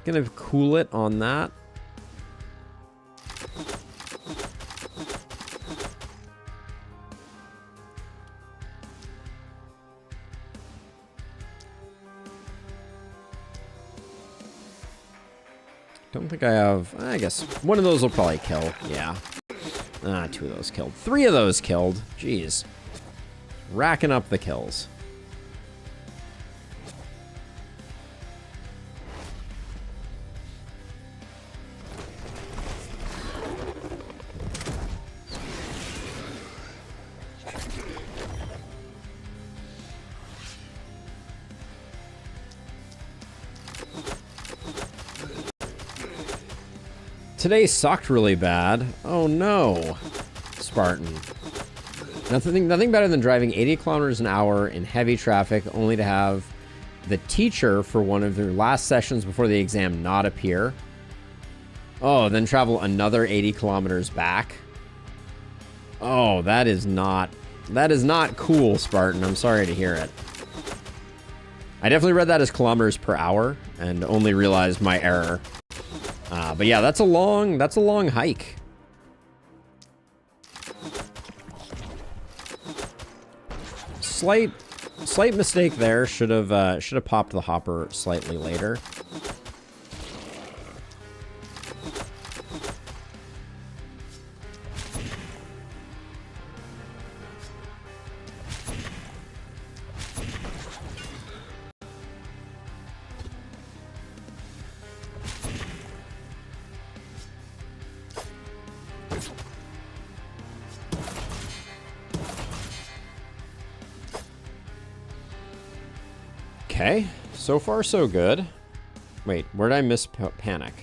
gonna cool it on that. Don't think I have. I guess one of those will probably kill. Yeah. Ah, 2 of those killed. 3 of those killed. Jeez. Racking up the kills. Today sucked really bad. Oh no, Spartan. Nothing better than driving 80 kilometers an hour in heavy traffic only to have the teacher for one of their last sessions before the exam not appear. Oh, then travel another 80 kilometers back. Oh, that is not cool, Spartan. I'm sorry to hear it. I definitely read that as kilometers per hour and only realized my error. But yeah, that's a long hike. Slight mistake there. Should have popped the hopper slightly later. Okay, so far so good. Wait, where did I miss panic?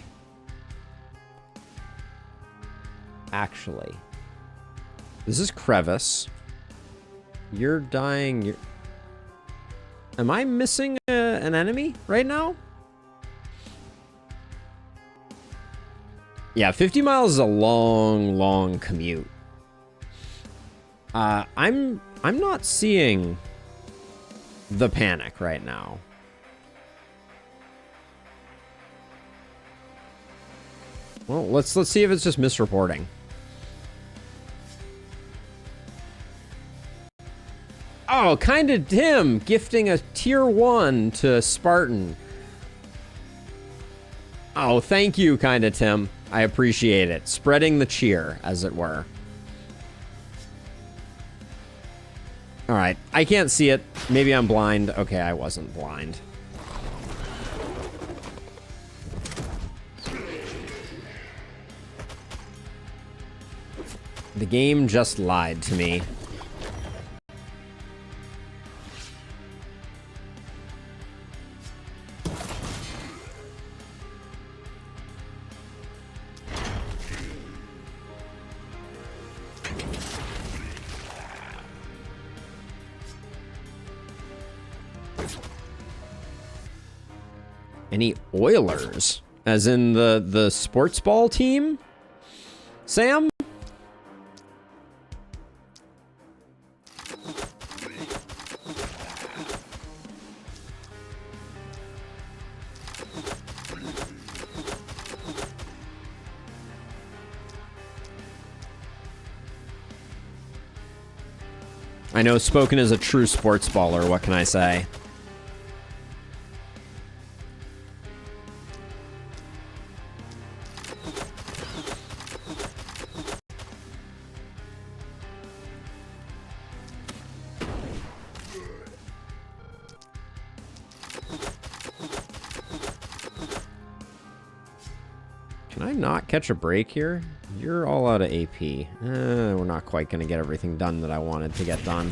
Actually, this is crevice. You're dying. Am I missing an enemy right now? Yeah, 50 miles is a long commute. I'm not seeing the panic right now. Well, let's see if it's just misreporting. Oh, kinda Tim gifting a tier 1 to Spartan. Oh, thank you, kinda Tim. I appreciate it. Spreading the cheer, as it were. All right, I can't see it. Maybe I'm blind. Okay, I wasn't blind. The game just lied to me. Any Oilers? As in the sports ball team? Sam? I know Spoken is a true sports baller, what can I say? Can I not catch a break here? You're all out of AP. We're not quite going to get everything done that I wanted to get done.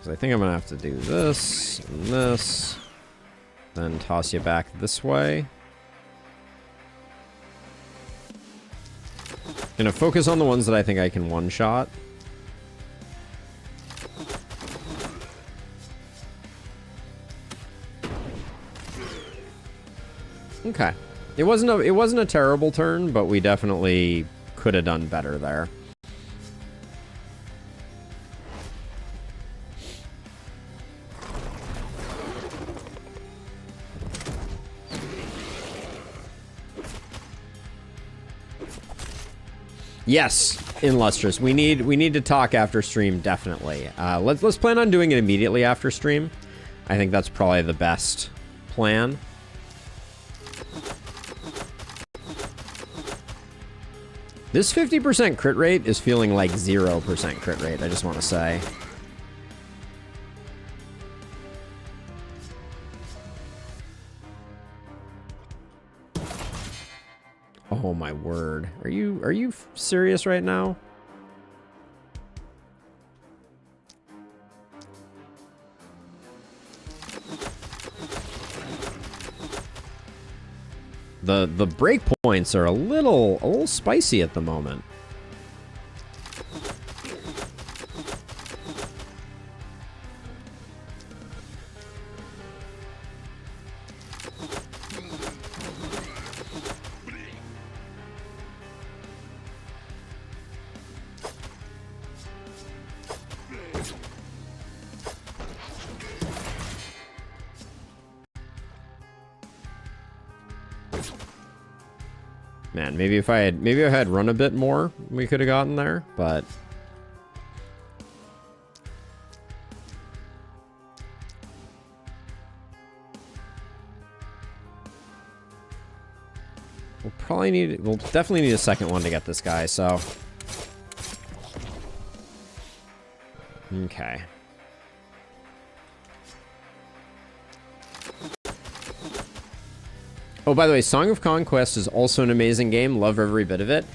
So I think I'm going to have to do this and this. Then toss you back this way. Gonna focus on the ones that I think I can one-shot. Okay. It wasn't a terrible turn, but we definitely could have done better there. Yes, Illustrious. We need to talk after stream, definitely. Let's plan on doing it immediately after stream. I think that's probably the best plan. This 50% crit rate is feeling like 0% crit rate, I just want to say. Oh my word. Are you serious right now? The breakpoints are a little spicy at the moment. Man, maybe if I had run a bit more, we could have gotten there, but we'll definitely need a second one to get this guy, so okay. Oh, by the way, Song of Conquest is also an amazing game. Love every bit of it.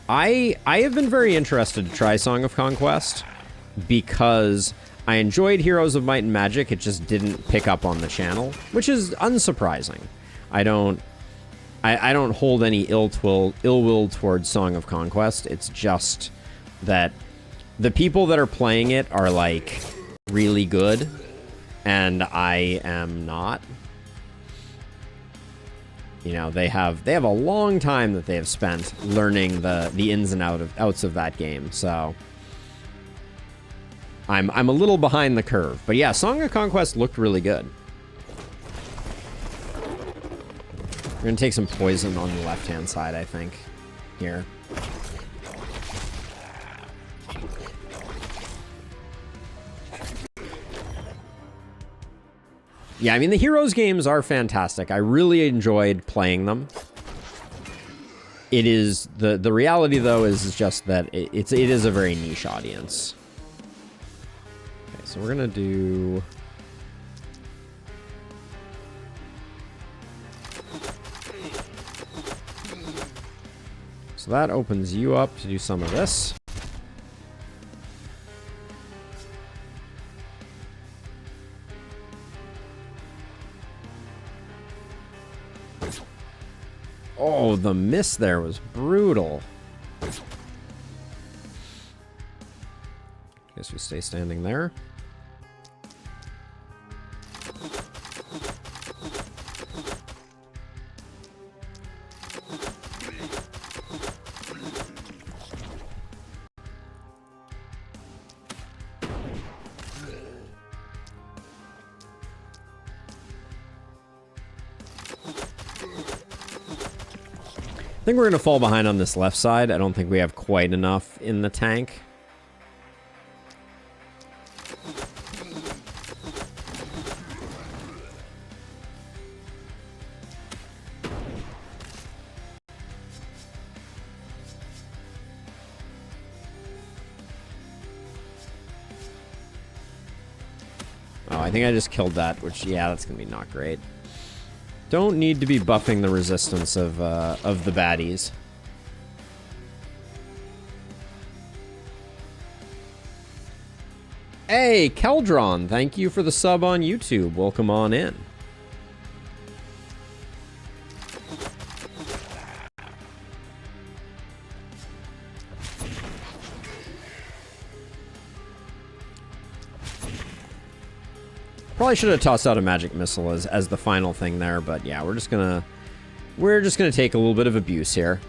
I have been very interested to try Song of Conquest because I enjoyed Heroes of Might and Magic. It just didn't pick up on the channel, which is unsurprising. I don't hold any ill will towards Song of Conquest. It's just that the people that are playing it are like really good, and I am not. You know, they have a long time that they have spent learning the ins and outs of that game. So I'm a little behind the curve. But yeah, Song of Conquest looked really good. We're gonna take some poison on the left-hand side, I think, here. Yeah, I mean, the Heroes games are fantastic. I really enjoyed playing them. It is the reality though is just that it is a very niche audience. Okay, so we're gonna do so that opens you up to do some of this. Oh, the miss there was brutal. Guess we stay standing there. I think we're going to fall behind on this left side. I don't think we have quite enough in the tank. Oh, I think I just killed that, which, yeah, that's gonna be not great. Don't need to be buffing the resistance of the baddies. Hey, Keldron, thank you for the sub on YouTube. Welcome on in. Probably should have tossed out a magic missile as the final thing there, but yeah, we're just gonna take a little bit of abuse here.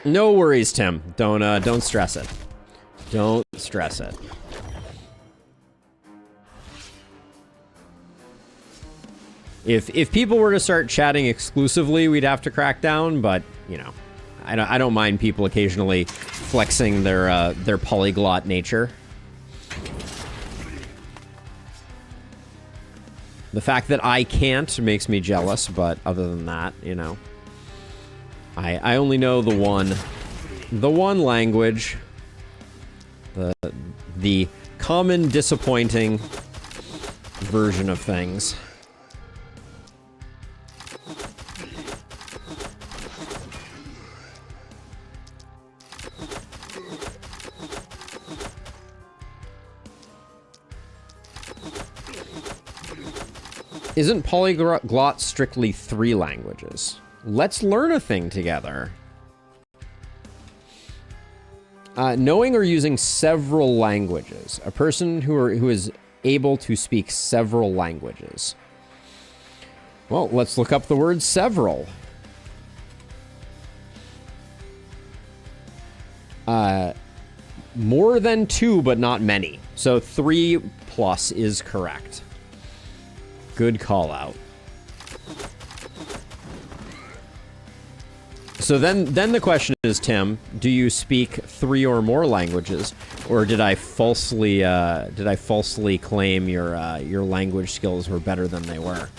No worries, Tim. Don't stress it. Don't stress it. If people were to start chatting exclusively, we'd have to crack down, but you know, I don't mind people occasionally flexing their polyglot nature. The fact that I can't makes me jealous, but other than that, you know. I only know the one language. The common disappointing version of things. Isn't polyglot strictly 3 languages? Let's learn a thing together. Knowing or using several languages. A person who is able to speak several languages. Well, let's look up the word several. More than 2, but not many. So 3 plus is correct. Good call out. So then the question is, Tim, do you speak 3 or more languages, or did I falsely claim your language skills were better than they were?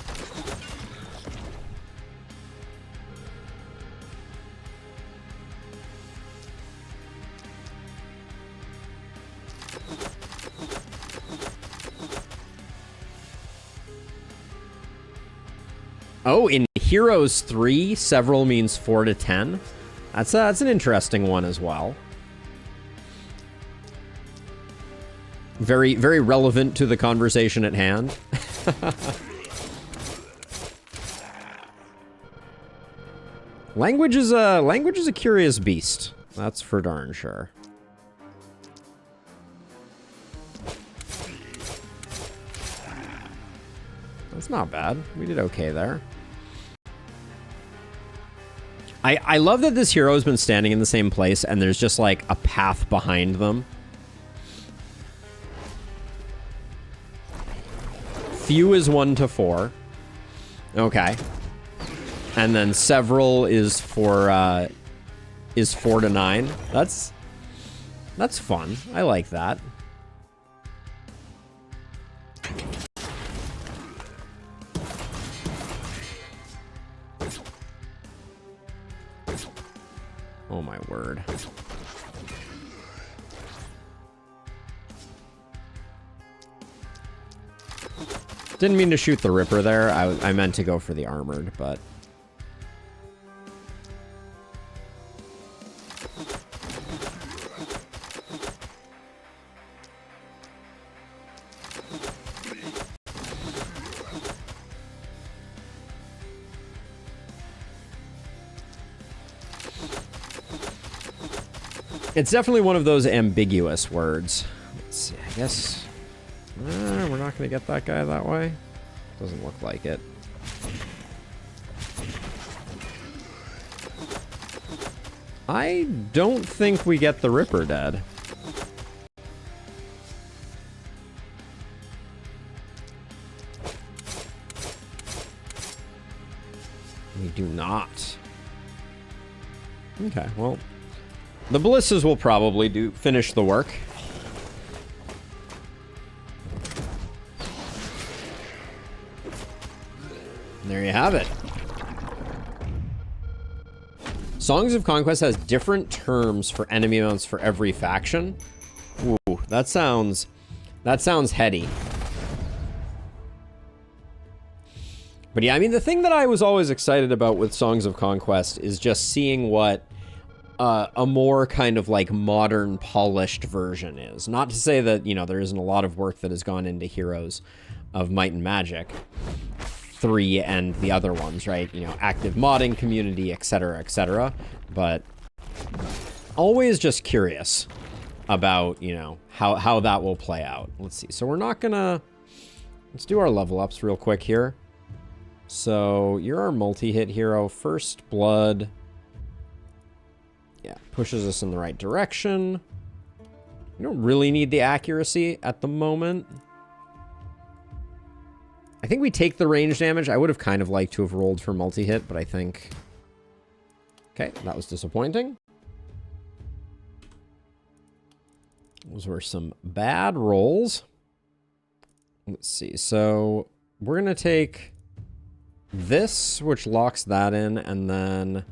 Oh, in Heroes 3, several means 4 to 10. That's an interesting one as well. Very, very relevant to the conversation at hand. Language is a curious beast. That's for darn sure. That's not bad. We did okay there. I love that this hero has been standing in the same place and there's just like a path behind them. Few is 1 to 4. Okay. And then several is 4 to 9. That's fun. I like that. Oh my word. Didn't mean to shoot the Ripper there. I meant to go for the armored, but... It's definitely one of those ambiguous words. Let's see, I guess... we're not going to get that guy that way. Doesn't look like it. I don't think we get the Ripper dead. We do not. Okay, well... The ballistas will probably finish the work. And there you have it. Songs of Conquest has different terms for enemy mounts for every faction. Ooh, that sounds heady. But yeah, I mean, the thing that I was always excited about with Songs of Conquest is just seeing what a more kind of like modern, polished version is. Not to say that, you know, there isn't a lot of work that has gone into Heroes of Might and Magic 3 and the other ones, right? You know, active modding community, etc., etc. But always just curious about, you know, how that will play out. Let's see. So we're not gonna... Let's do our level ups real quick here. So you're our multi-hit hero. First Blood. Yeah, pushes us in the right direction. We don't really need the accuracy at the moment. I think we take the range damage. I would have kind of liked to have rolled for multi-hit, but I think... Okay, that was disappointing. Those were some bad rolls. Let's see. So we're going to take this, which locks that in, and then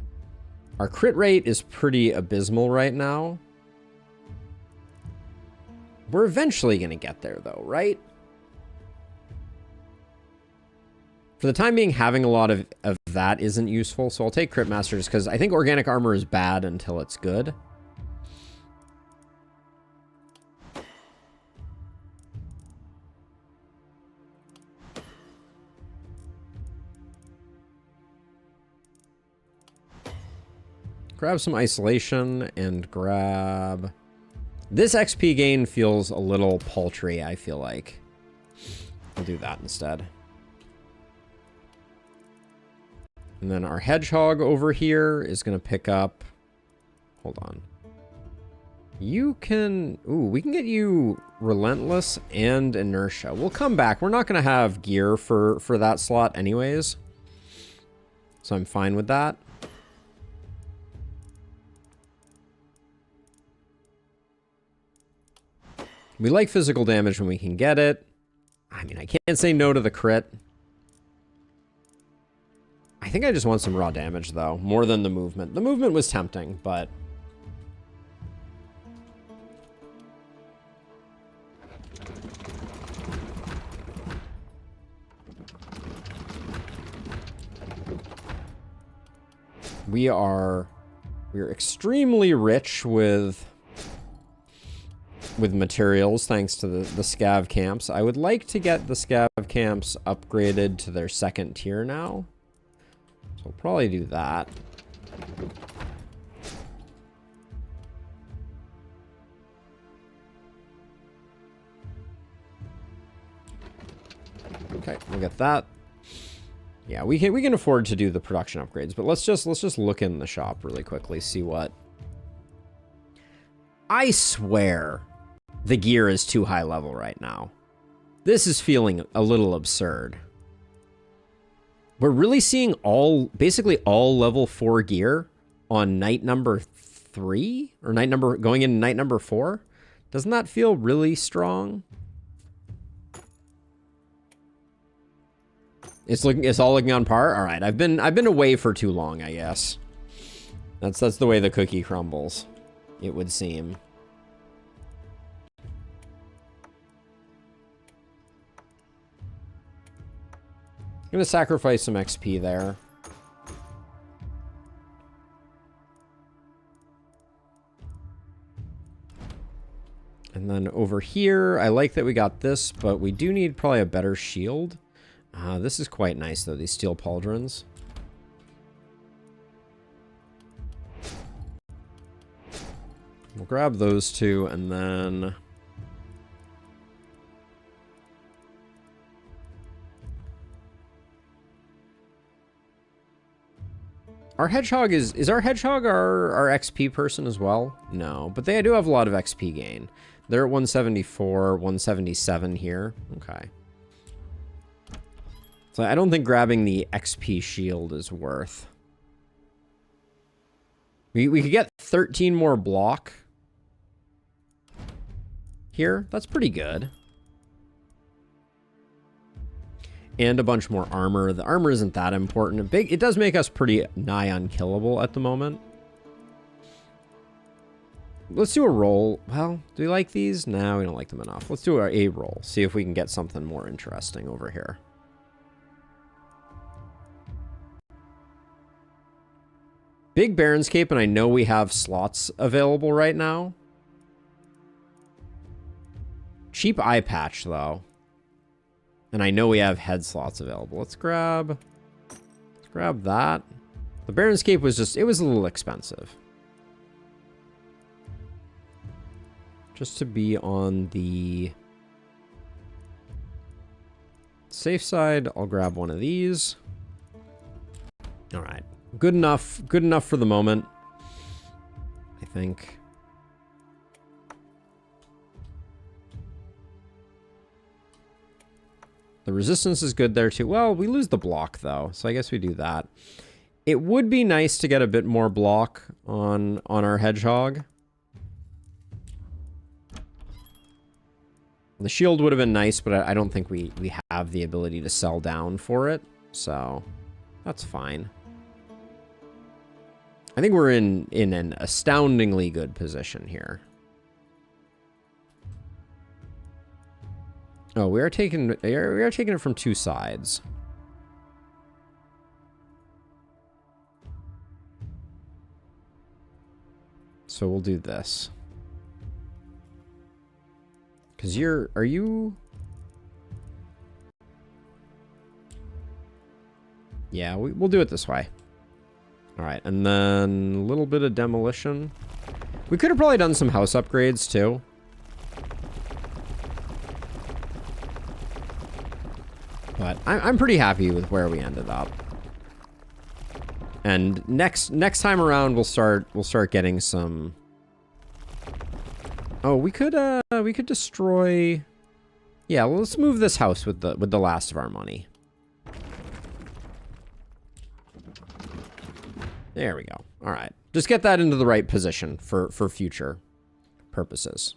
our crit rate is pretty abysmal right now. We're eventually going to get there, though, right? For the time being, having a lot of that isn't useful, so I'll take Crit Master just because I think Organic Armor is bad until it's good. Grab some Isolation and grab... This XP gain feels a little paltry, I feel like. I'll do that instead. And then our Hedgehog over here is going to pick up... Hold on. You can... Ooh, we can get you Relentless and Inertia. We'll come back. We're not going to have gear for that slot anyways. So I'm fine with that. We like physical damage when we can get it. I mean, I can't say no to the crit. I think I just want some raw damage, though, more than the movement. The movement was tempting, but... We're extremely rich with materials, thanks to the scav camps. I would like to get the scav camps upgraded to their second tier now. So I'll probably do that. Okay, we'll get that. Yeah, we can afford to do the production upgrades, but let's just look in the shop really quickly, see what... I swear the gear is too high level right now. This is feeling a little absurd. We're really seeing basically all level 4 gear on night number 3 or going into night number 4. Doesn't that feel really strong? It's all looking on par. All right, I've been away for too long, I guess. That's the way the cookie crumbles, it would seem. I'm going to sacrifice some XP there. And then over here, I like that we got this, but we do need probably a better shield. This is quite nice, though, these steel pauldrons. We'll grab those two, and then... Our Hedgehog is our Hedgehog our XP person as well? No, but they do have a lot of XP gain. They're at 174, 177 here. Okay. So I don't think grabbing the XP shield is worth. We could get 13 more block here. That's pretty good. And a bunch more armor. The armor isn't that important. It does make us pretty nigh unkillable at the moment. let's do a roll. Well, do we like these? No, we don't like them enough. Let's do a roll. See if we can get something more interesting over here. Big Baronscape, and I know we have slots available right now. Cheap eye patch, though. And I know we have head slots available. Let's grab that. The Baronscape was just, it was a little expensive. Just to be on the safe side, I'll grab one of these. All right. Good enough for the moment, I think. The resistance is good there too. Well, we lose the block though, so I guess we do that. It would be nice to get a bit more block on our hedgehog. The shield would have been nice, but I don't think we have the ability to sell down for it, so that's fine. I think we're in an astoundingly good position here. Oh, we are taking it from two sides. So we'll do this. Cause are you? Yeah, we'll do it this way. All right, and then a little bit of demolition. We could have probably done some house upgrades too. But I'm pretty happy with where we ended up. And next time around we'll start getting some. Oh, we could destroy. Yeah, well, let's move this house with the last of our money. There we go. All right. Just get that into the right position for future purposes.